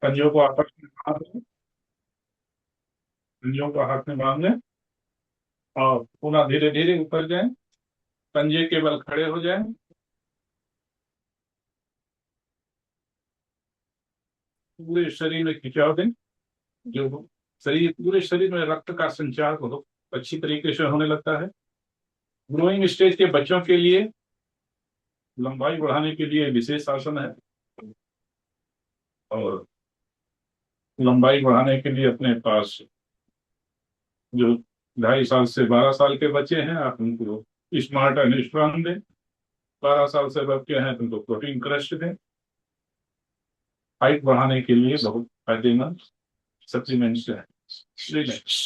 पंजों को आपस में बांध लें। पंजों को हाथ में बांध लें और पुनः धीरे धीरे ऊपर जाएं। पंजे के बल खड़े हो जाएं। पूरे शरीर में खिंचाव दें। जो शरीर पूरे शरीर में रक्त का संचार बहुत अच्छी तरीके से होने लगता है। ग्रोइंग स्टेज के बच्चों के लिए लंबाई बढ़ाने के लिए विशेष आसन है। और लंबाई बढ़ाने के लिए अपने पास जो 2.5 साल से 12 साल के बच्चे हैं, आप उनको स्मार्ट एंड स्ट्रांग दें। 12 साल से बच्चे हैं तो उनको प्रोटीन क्रश दें। हाइट बढ़ाने के लिए बहुत फायदेमंद सप्लीमेंट्स है। Supplements।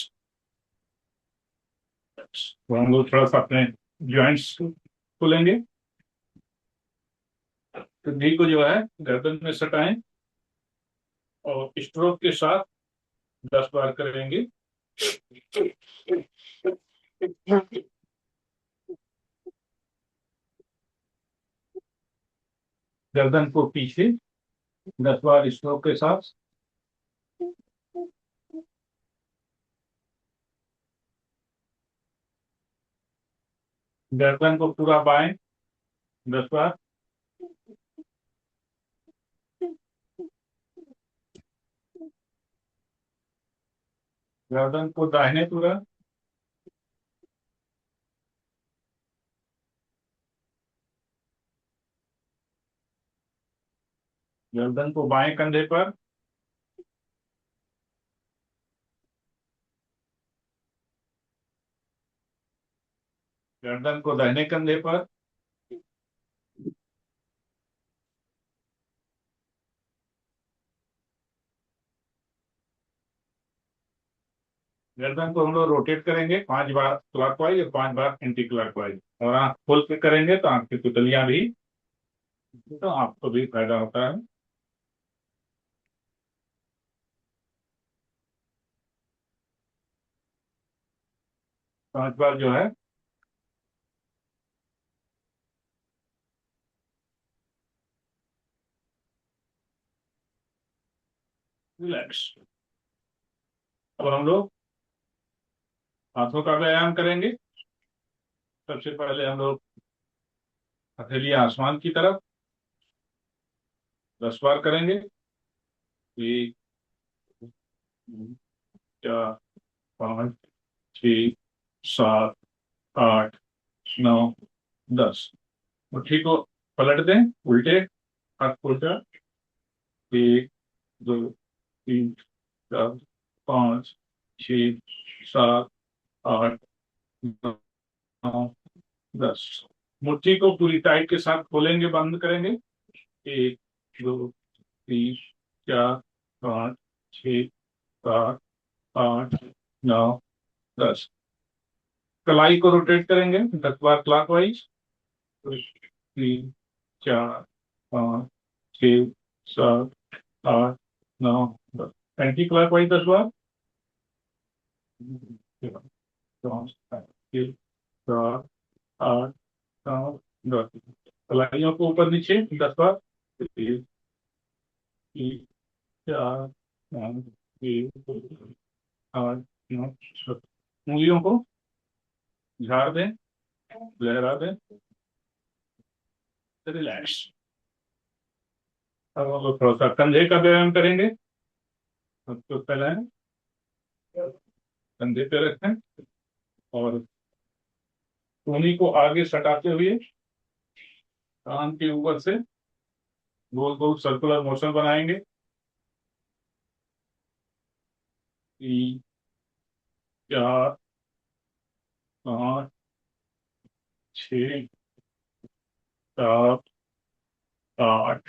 तो हम लोग थोड़ा सा अपने ज्वाइंट्स खोलेंगे। तो नी को जो है गर्दन में सटाएं और स्ट्रोक के साथ 10 बार करेंगे। गर्दन को पीछे 10 बार स्ट्रोक के साथ। गर्दन को पूरा बाएं 10 बार। गर्दन को दाहिने पूरा। गर्दन को बाएं कंधे पर। गर्दन को दाहिने कंधे पर। गर्दन को हम लोग रोटेट करेंगे 5 बार क्लॉकवाइज और 5 बार एंटी क्लॉकवाइज। और आंख खोल के करेंगे तो आंख की पुतलियां भी, तो आपको भी फायदा होता है। 5 बार जो है रिलैक्स। अब हम लोग हाथों का व्यायाम करेंगे। सबसे पहले हम लोग हथेली आसमान की तरफ 10 बार करेंगे। 1, 2, 3, 4, 5, 6, 7, 8, 9, 10। मुट्ठी को पलट दें उल्टे, हाथ उल्टा। 1, 2, 3, 4, 5, 6, 7, 8, 9, 10। मुट्ठी को पूरी टाइट के साथ खोलेंगे, बंद करेंगे। 1, 2, 3, 4, 5, 6, 7, 8, 9, 10। कलाई को रोटेट करेंगे 10 बार क्लॉकवाइज। 3, 4, 5, 6, 7, 8, 9, 10। एंटी क्लॉकवाइज 10 बार। 5, 6, 7, 8, 9, 10। कलाइयों को ऊपर नीचे 10 बार। 3, 4, 5, 6, 7, 8, 9, 10। उंगलियों को झाड़ दें, लहरा दें, रिलैक्स। अब हम लोग थोड़ा सा कंधे का व्यायाम करेंगे। सबसे पहले कंधे पे रखें और उंगली को आगे सटाते हुए कान के ऊपर से गोल गोल सर्कुलर मोशन बनाएंगे। 3, 4, 5, 6, 7, 8,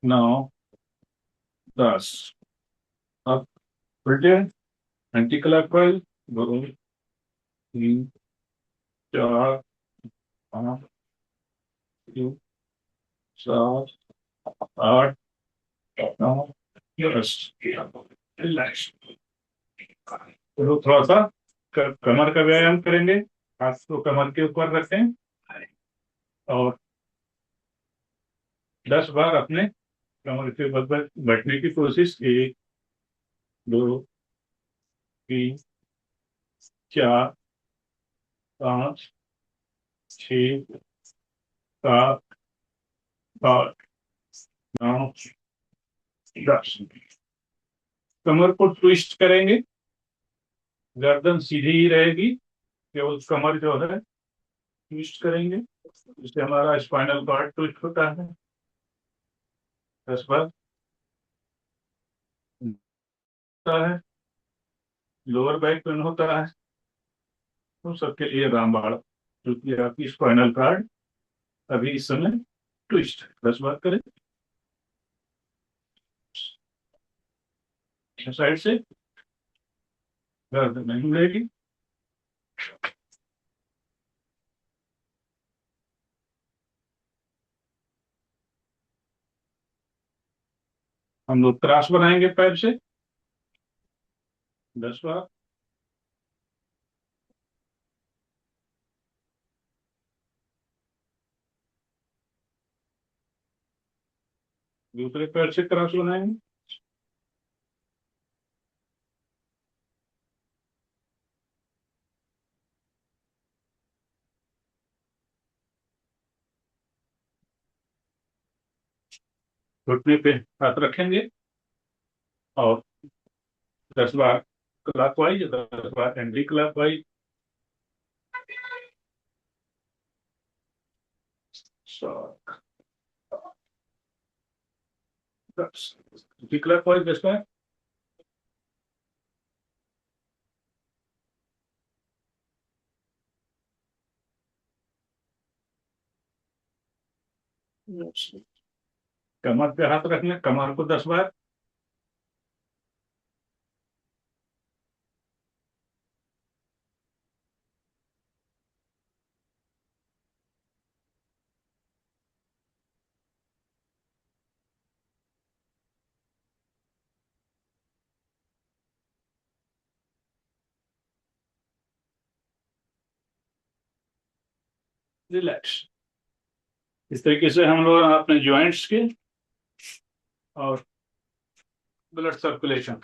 9, 10। अब उल्टे एंटी क्लॉकवाइज। 2, 3, 4, 5, 6, 7, 8, 9, 10। रिलैक्स। तो थोड़ा सा कमर का व्यायाम करेंगे। हाथ को कमर के ऊपर रखें और 10 बार अपने कमर के बल पर बैठने की कोशिश। 1, 2, 3, 4, 5, 6, 7, 8, 9, 10। कमर को ट्विस्ट करेंगे, गर्दन सीधी ही रहेगी, केवल कमर जो है ट्विस्ट करेंगे, जिससे हमारा स्पाइनल कॉर्ड ट्विस्ट होता है। 10 बार होता है, लोअर बैक पेन होता है, तो सबके लिए रामबाण, क्योंकि आपकी स्पाइनल कॉर्ड अभी इस समय ट्विस्ट है। 10 बार करें साइड से, गर्दन नहीं मिलेगी। हम लोग क्रॉस बनाएंगे पैर से 10 बार। दूसरे पैर से क्रॉस बनाएंगे। घुटने पे हाथ रखेंगे और 10 बार क्लॉकवाइज, 10 बार एंटी क्लॉकवाइज। 7, 10 एंटी क्लॉकवाइज 10 बार। कमर पे हाथ रखना, कमर को 10 बार। रिलैक्स। इस तरीके से हम लोग अपने जॉइंट्स के और ब्लड सर्कुलेशन,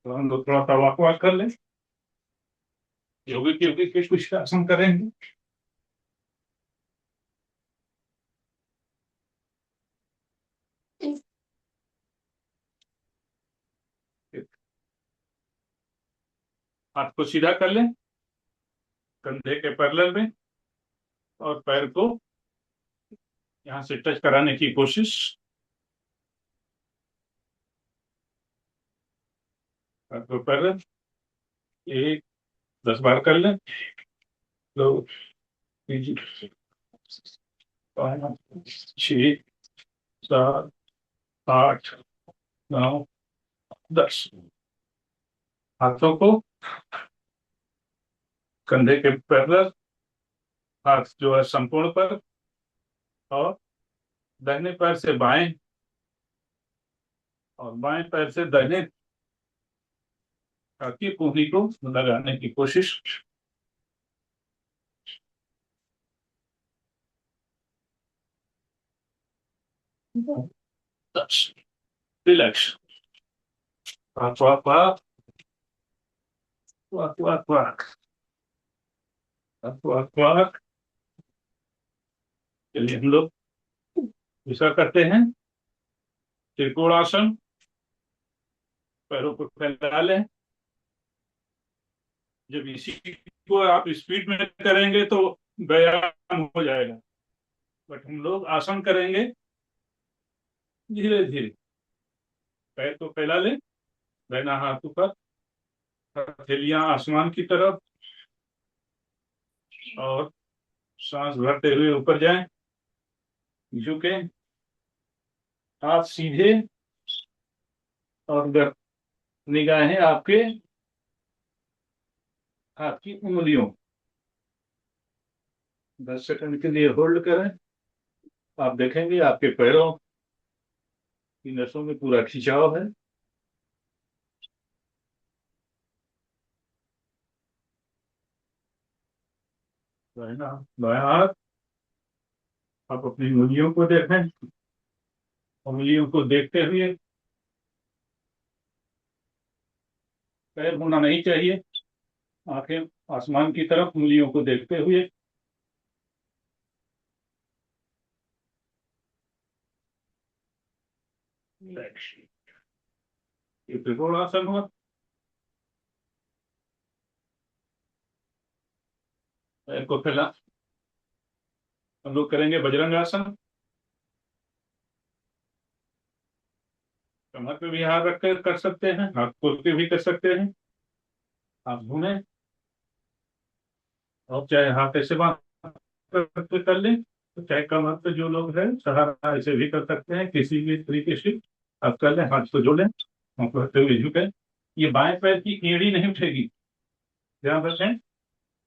तो हम लोग थोड़ा सा वॉक वॉक कर लें, योगिक योगिक के कुछ आसन करेंगे। हाथ को सीधा कर लें कंधे के पैरेलल में, और पैर को यहाँ से टच कराने की कोशिश। पैर को पैरेलल, 1, 10 बार कर लें। 2, 3, 5, 6, 7, 8, 9, 10। हाथों को कंधे के पैरेलल, हाथ जो है संपूर्ण पर, और दाहिने पैर से बाएं और बाएं पैर से दाहिने की कुहनी को लगाने की कोशिश। 10। रिलैक्स। वाक वाक वाक वाक वाक वाक वाक वाक वाक। चलिए हम लोग ऐसा करते हैं, त्रिकोणासन। पैरों को फैला लें। जब इसी को आप स्पीड में करेंगे तो व्यायाम हो जाएगा, बट हम लोग आसन करेंगे धीरे धीरे। पैर को फैला लें, दाहिना हाथ ऊपर, हथेलियां आसमान की तरफ, और सांस भरते हुए ऊपर जाएं, झुके, हाथ सीधे, और निगाहें आपके हाथ की उंगलियों। 10 सेकंड के लिए होल्ड करें। आप देखेंगे आपके पैरों की नसों में पूरा खिंचाव है। दाहिना बायां हाथ, आप अपनी उंगलियों को देखें, उंगलियों को देखते हुए, पैर होना नहीं चाहिए, आंखें आसमान की तरफ, उंगलियों को देखते हुए। ये त्रिकोणासन हुआ। पैर को फैला, हम लोग करेंगे वज्रांग आसन। कमर पे भी हाथ रख कर कर सकते हैं, हाथ खोल के भी कर सकते हैं। हाथ घूमे, और चाहे हाथ ऐसे बांध करके कर लें, तो चाहे कमर पे जो लोग हैं सहारा ऐसे भी कर सकते हैं, किसी भी तरीके से आप कर लें। हाथ को जोड़ें, हाथ को रखते हुए झुके। ये बाएं पैर की एड़ी नहीं उठेगी, ध्यान रखें।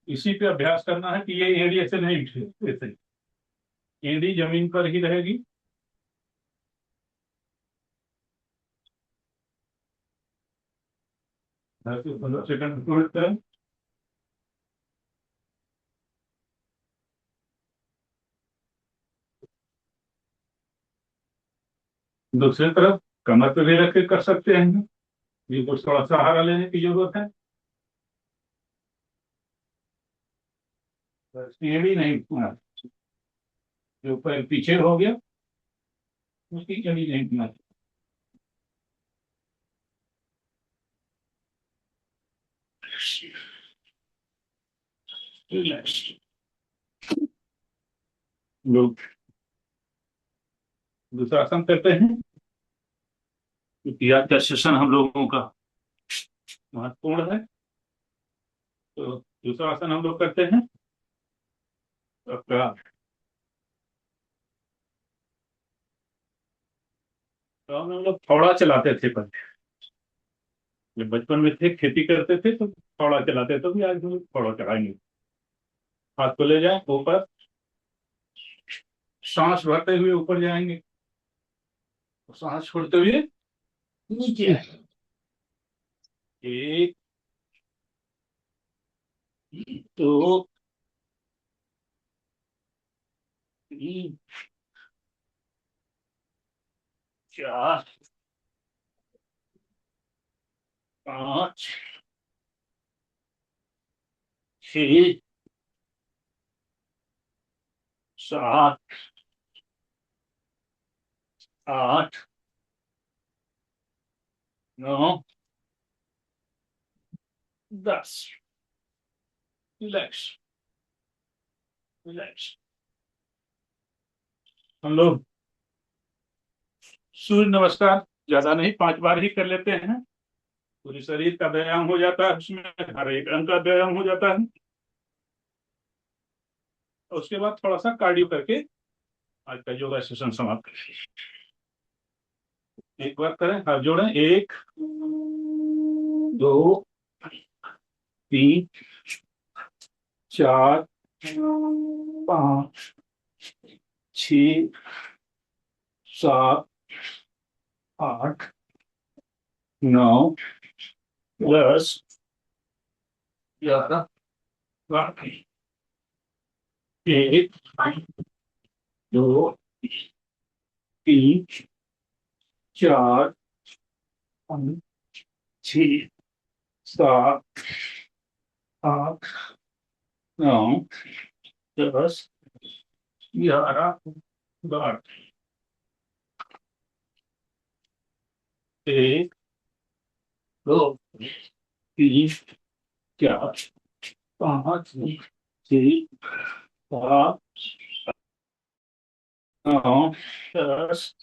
इसी पे अभ्यास करना है कि ये एड़ी ऐसे नहीं उठे, ऐसे एड़ी जमीन पर ही रहेगी। दस से 15 सेकंड होल्ड करें। दूसरी तरफ कमर पे भी रख के कर सकते हैं, ये कुछ थोड़ा सहारा लेने की जरूरत है। बस एड़ी नहीं, जो पैर पीछे हो गया उसकी एड़ी नहीं उठना। लोग दूसरा आसन करते हैं, क्योंकि आज का सेशन हम लोगों का महत्वपूर्ण है। तो दूसरा आसन हम लोग करते हैं आपका। तो हम लोग थोड़ा चलाते थे पहले, जब बचपन में थे खेती करते थे तो थोड़ा चलाते थे, तो भी आज हम लोग थोड़ा चलाएंगे। हाथ को ले जाए ऊपर, सांस भरते हुए ऊपर जाएंगे, सांस छोड़ते हुए नीचे आए। एक, दो, तीन, चार, पाँच, छ, सात, आठ, नौ, 10। Relax, relax. हम लोग सूर्य नमस्कार ज्यादा नहीं, 5 बार ही कर लेते हैं। पूरे शरीर का व्यायाम हो जाता है, उसमें हर एक अंग का व्यायाम हो जाता है। और उसके बाद थोड़ा सा कार्डियो करके आज का योगा सेशन समाप्त करें। एक बार करें, हाथ जोड़ें। एक, दो, तीन, चार, पाँच, छ, सात, आठ, नौ, 10, 11, 12। एक, दो, तीन, चार, पाँच, छ, सात, आठ, नौ, 10, 11, 12। एक, दो, तीन, चार, पाँच, छः, सात, नौ, 10,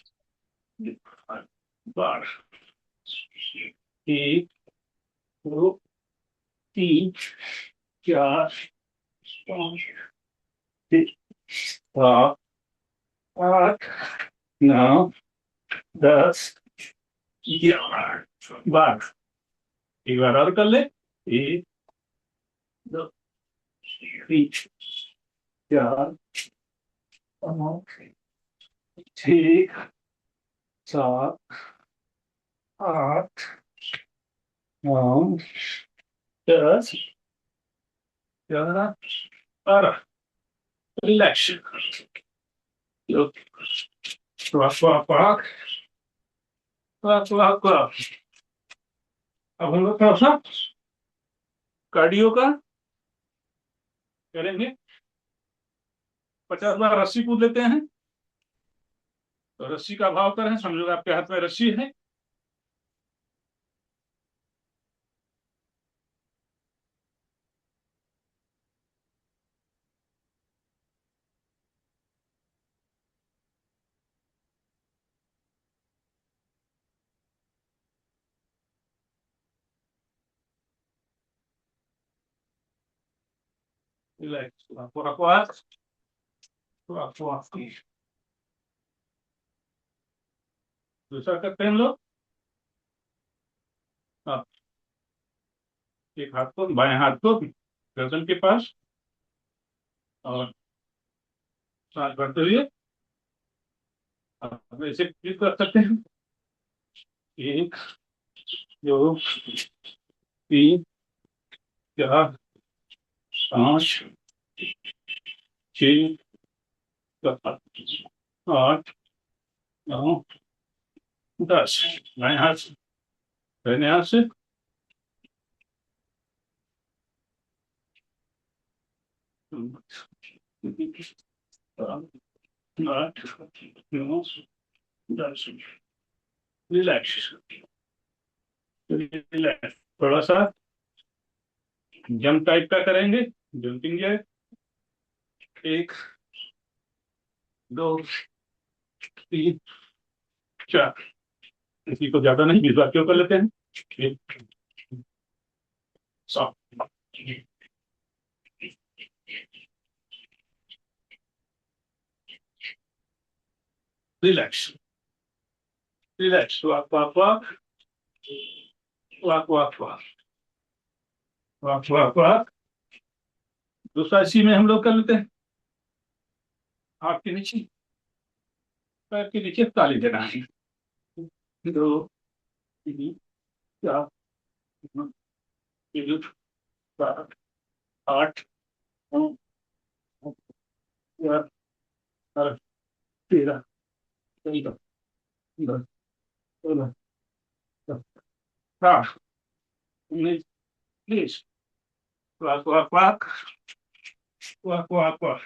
12। एक, दो, तीन, चार, पाँच, छः, सात, आठ, नौ, 10, 11, 12। एक बार और कर ले। एक, दो, तीन, चार, पाँच, छः, सात, आठ, नौ, 10, 11, 12। रिलैक्स। वाक वाक वाक वाक वाक वाक। अब हम लोग थोड़ा सा कार्डियो का करेंगे। 50 बार रस्सी कूद लेते हैं। तो रस्सी का भाव करें, समझो आपके हाथ में रस्सी है। रिलैक्स, वाक वाक वाक वाक। दूसरा करते हैं हम लोग। हाँ, एक हाथ को, बाएं हाथ को गर्दन के पास, और सांस भरते हुए आप ऐसे भी कर सकते हैं। 1, 2, 3, 4, 5, 6, 7, 8, 9, 10। बाएं हाथ से, दाहिने हाथ से। 8, 9, 10। Relax, relax. थोड़ा सा जंप टाइप का करेंगे, जंपिंग जैक। 1, 2, 3, 4। किसी को ज्यादा नहीं, 20 बार क्यों कर लेते हैं। 1, 7, रिलैक्स, रिलैक्स। वाक वाक वाक वाक वाक वाक वाक वाक वाक। दूसरा इसी में हम लोग कर लेते हैं। हाथ के नीचे, पैर के नीचे ताली देना है। 2, 3, 4, 5, 6, 7, 8, 9, 10, 11, 13, 14, 15, 16, 17, 19, 20। वाक वाक वाक वाक वाक वाक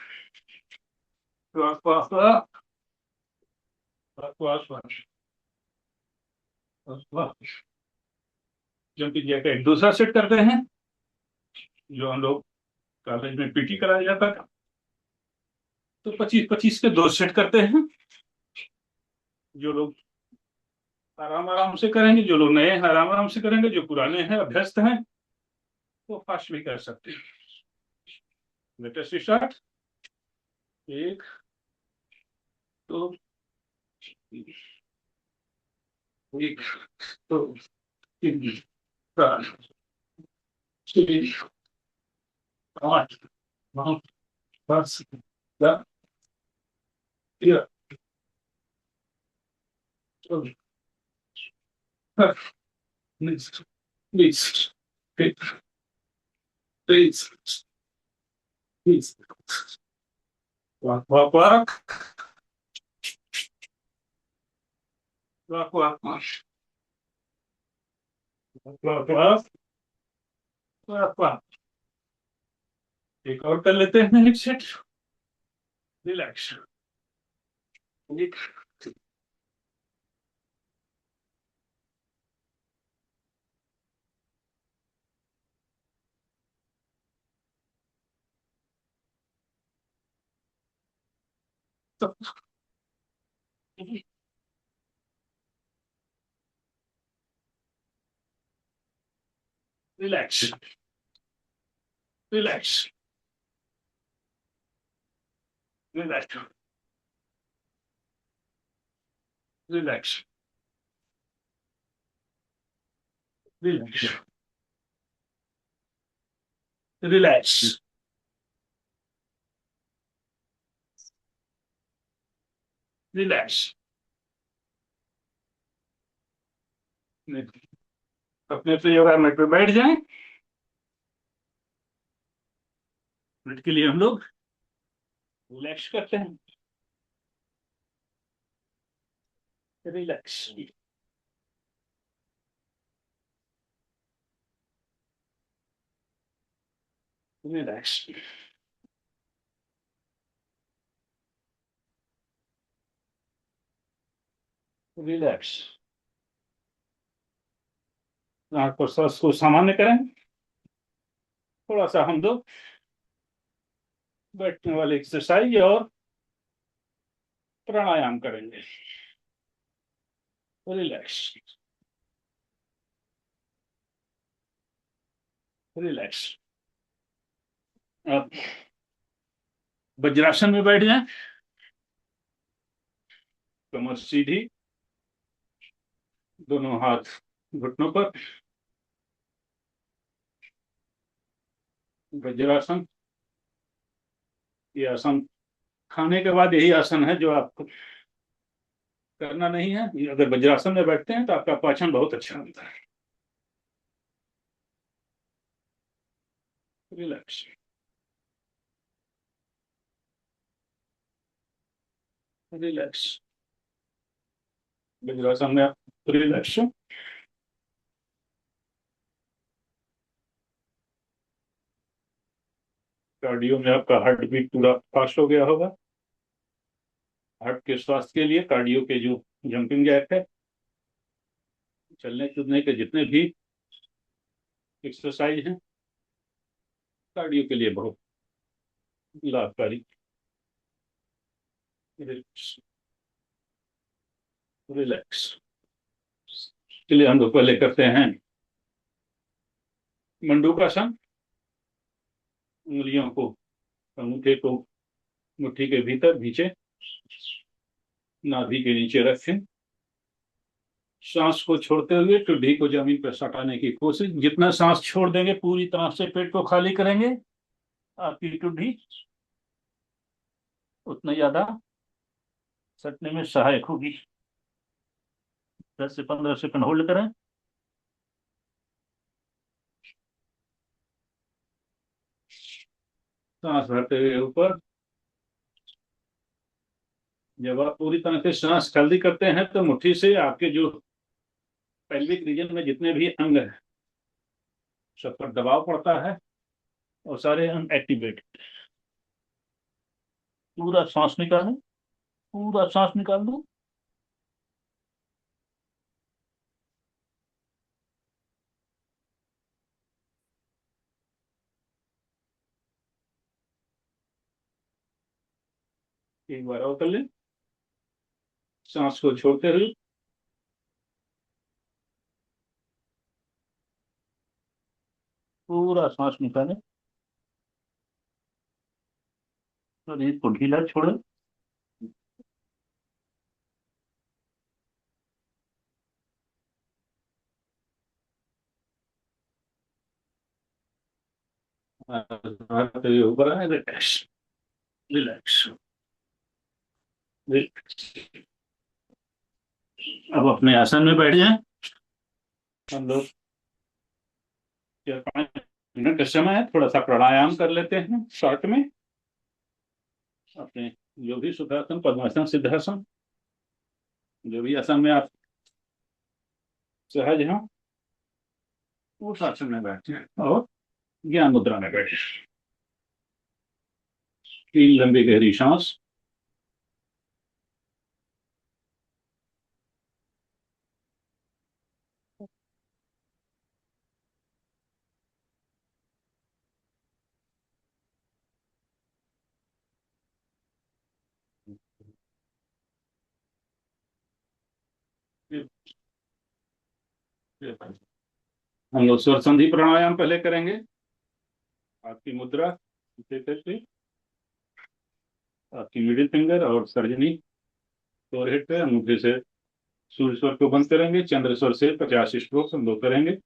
वाक वाक वाक वाक वाक वाक वाक। जंपिंग जैक का एक दूसरा सेट करते हैं, जो हम लोग कॉलेज में पीटी कराया जाता था। तो 25-25 के 2 सेट करते हैं। जो लोग आराम आराम से करेंगे, जो लोग नए हैं आराम आराम से करेंगे, जो पुराने हैं अभ्यस्त हैं वो फास्ट भी कर सकते हैं। Latest start. 1, 2, 1, 2, 3, 4, 6, 8, 9, 10, 11, 13, 14, 19, 20, 23, 20। वाक वाक वाक वाक वाक वाक वाक वाक वाक। एक और कर लेते हैं, एक सेट। रिलैक्स, एक, relax, relax, relax, relax, relax, relax, relax. अपने अपने योगा मैट पे बैठ जाएं। मिनट के लिए हम लोग रिलैक्स करते हैं। Relax, relax, relax. आंख को सांस को सामान्य करें। थोड़ा सा हम लोग बैठने वाले एक्सरसाइज और प्राणायाम करेंगे। Relax, relax. अब वज्रासन में बैठ जाएं। कमर सीधी, दोनों हाथ घुटनों पर। वज्रासन, ये आसन खाने के बाद यही आसन है जो आपको करना नहीं है। अगर वज्रासन में बैठते हैं तो आपका पाचन बहुत अच्छा होता है। Relax, relax. वज्रासन में आप रिलैक्स। कार्डियो में आपका हार्ट बीट पूरा फास्ट हो गया होगा। हार्ट के स्वास्थ्य के लिए कार्डियो के जो जंपिंग जैक है, चलने कूदने के जितने भी एक्सरसाइज हैं, कार्डियो के लिए बहुत लाभकारी। रिलैक्स के लिए हम लोग पहले करते हैं मंडूकासन। उंगलियों को, अंगूठे को मुट्ठी के भीतर नीचे नाभि के नीचे रखें। सांस को छोड़ते हुए टुड्डी को जमीन पर सटाने की कोशिश। जितना सांस छोड़ देंगे पूरी तरह से पेट को खाली करेंगे, आपकी टुड्डी उतना ज्यादा सटने में सहायक होगी। 10 से 15 सेकंड होल्ड करें। सांस भरते हुए ऊपर। जब आप पूरी तरह से सांस खाली करते हैं तो मुट्ठी से आपके जो पेल्विक रीजन में जितने भी अंग हैं सब पर दबाव पड़ता है और सारे अंग एक्टिवेट। पूरा सांस निकालें, पूरा सांस निकाल दो। एक बार और कर लें, सांस को छोड़ते हुए। पूरा सांस निकालें, शरीर को ढीला छोड़ें। ऊपर आए, रिलैक्स, रिलैक्स, रिलैक्स। अब अपने आसन में बैठ जाएं। हम लोग 4-5 मिनट का समय है, थोड़ा सा प्राणायाम कर लेते हैं शॉर्ट में। अपने जो भी सुखासन, पद्मासन, सिद्धासन, जो भी आसन में आप सहज हो उस आसन में बैठे और ज्ञान मुद्रा में बैठे। 3 लंबी गहरी सांस। हम लोग स्वर संधि प्राणायाम पहले करेंगे। आपकी मुद्रा करके आपकी मिडिल फिंगर और तर्जनी फोरहेड पे अंगूठे से सूर्य स्वर को बंद करेंगे। चंद्र स्वर से 50 स्ट्रोक हम लोग करेंगे।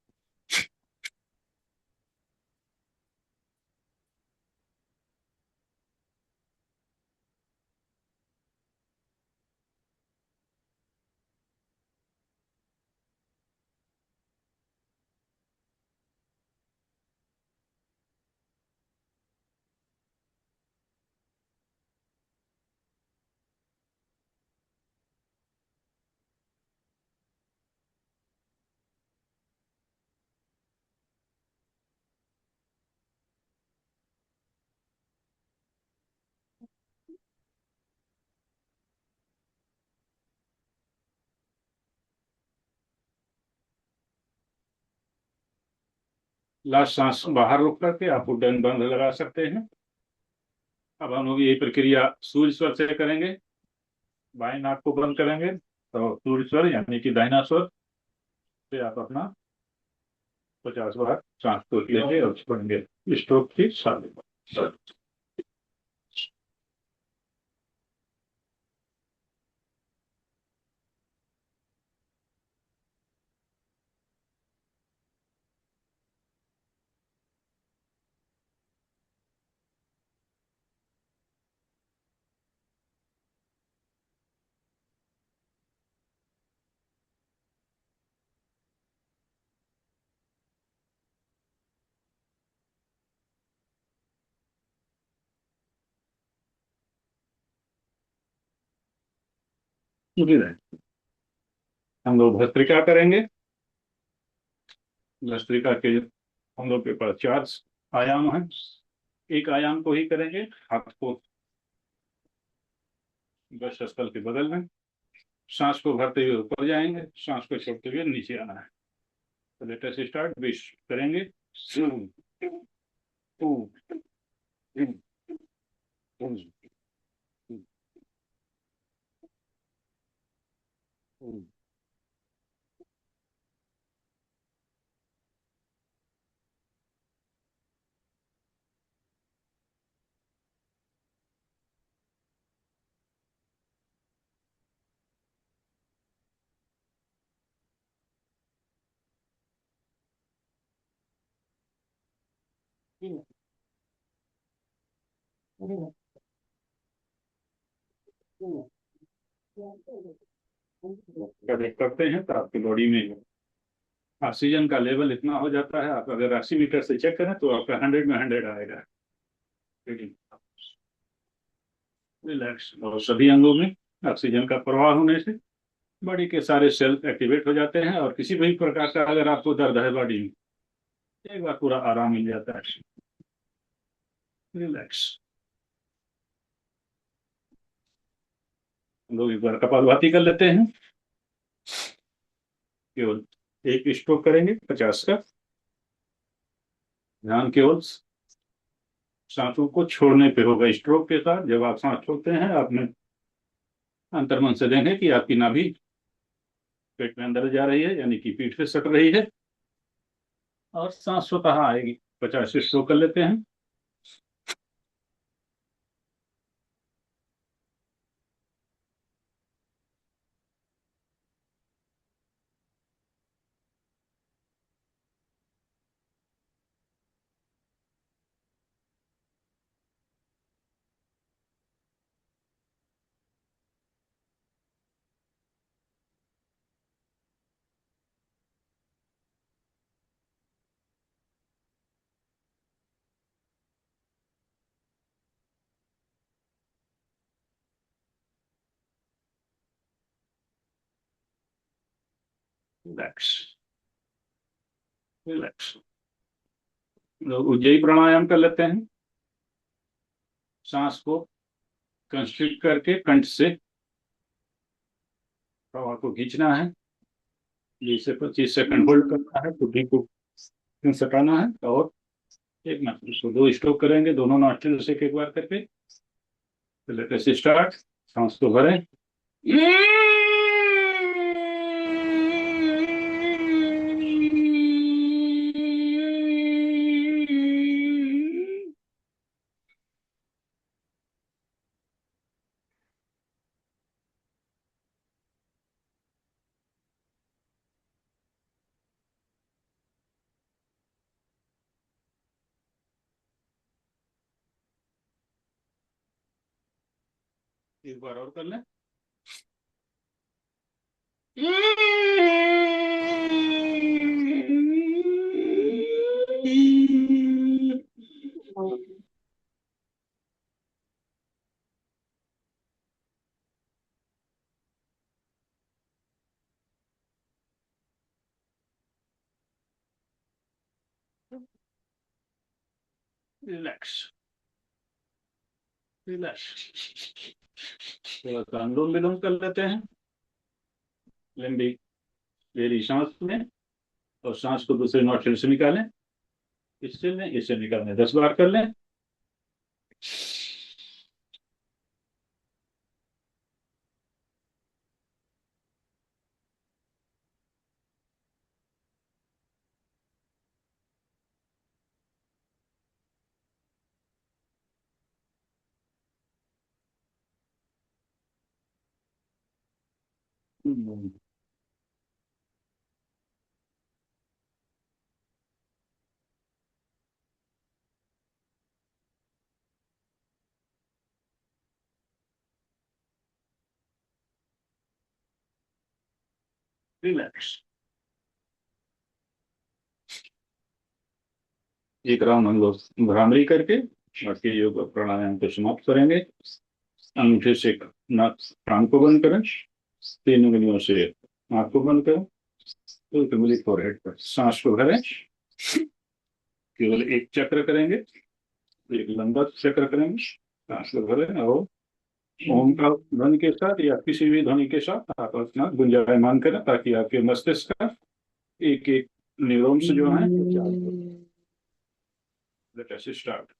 लास्ट सांस बाहर रोक करके आप उड्डयन बंद लगा सकते हैं। अब हम लोग यही प्रक्रिया सूर्य स्वर से करेंगे। बाएं नाक को बंद करेंगे तो सूर्य स्वर यानी कि दाहिना स्वर से आप अपना 50 बार सांस को लेंगे और छोड़ेंगे। स्ट्रोक की साधना। हम लोग भस्त्रिका करेंगे। भस्त्रिका के हम लोग के पास 4 आयाम हैं। एक आयाम को ही करेंगे। हाथ को वक्षस्थल के बगल में, सांस को भरते हुए ऊपर जाएंगे, सांस को छोड़ते हुए नीचे आना है। तो लेट अस स्टार्ट। बीस करेंगे। टू, कनेक्ट करते हैं तो आपकी बॉडी में ऑक्सीजन का लेवल इतना हो जाता है, आप अगर ऑक्सीमीटर से चेक करें तो आपका 100 में 100 आएगा। रिलैक्स। और सभी अंगों में ऑक्सीजन का प्रवाह होने से बॉडी के सारे सेल एक्टिवेट हो जाते हैं और किसी भी प्रकार का अगर आपको दर्द है बॉडी में, एक बार पूरा आराम मिल जाता है। रिलैक्स। हम लोग एक बार कपालभाति कर लेते हैं। केवल एक स्ट्रोक करेंगे 50 का। ध्यान केवल सांसों को छोड़ने पे होगा। स्ट्रोक के साथ जब आप सांस छोड़ते हैं, आपने अंतर्मन से देखें कि आपकी नाभि पेट में अंदर जा रही है, यानी कि पीठ पे सट रही है और सांस स्वतः आएगी। 50 स्ट्रोक कर लेते हैं। रिलैक्स। रिलैक्स। लोग उज्जयी प्राणायाम कर लेते हैं। सांस को कंस्ट्रिक्ट करके कंठ से हवा को खींचना है। 20 से 25 सेकंड होल्ड करना है, ठुड्डी को सटाना है और एक मिनट उसको 2 स्ट्रोक करेंगे दोनों नॉस्ट्रिल से एक बार करके। तो लेट अस स्टार्ट। सांस को भरें। एक बार और कर लें। रिलैक्स। रिलैक्स। थोड़ा सा अनुलोम विलोम कर लेते हैं। लंबी गहरी सांस लें और सांस को दूसरे नोस्ट्रिल से निकालें। इससे निकलने 10 बार कर लें। रिलैक्स। एक राउंड हम लोग भ्रामरी करके बाकी योग प्राणायाम को समाप्त करेंगे। अंगूठे से नाक कान को बंद करें, 3 उंगलियों से आंख को बंद करें, एक उंगली फोरहेड पर सांस को भरें, केवल एक चक्र करेंगे, एक लंबा चक्र करेंगे, सांस को भरें और ओम का ध्वनि के साथ या किसी भी ध्वनि के साथ आप अपना गुंजायमान करें ताकि आपके मस्तिष्क का एक एक न्यूरॉन्स जो है कैसे स्टार्ट।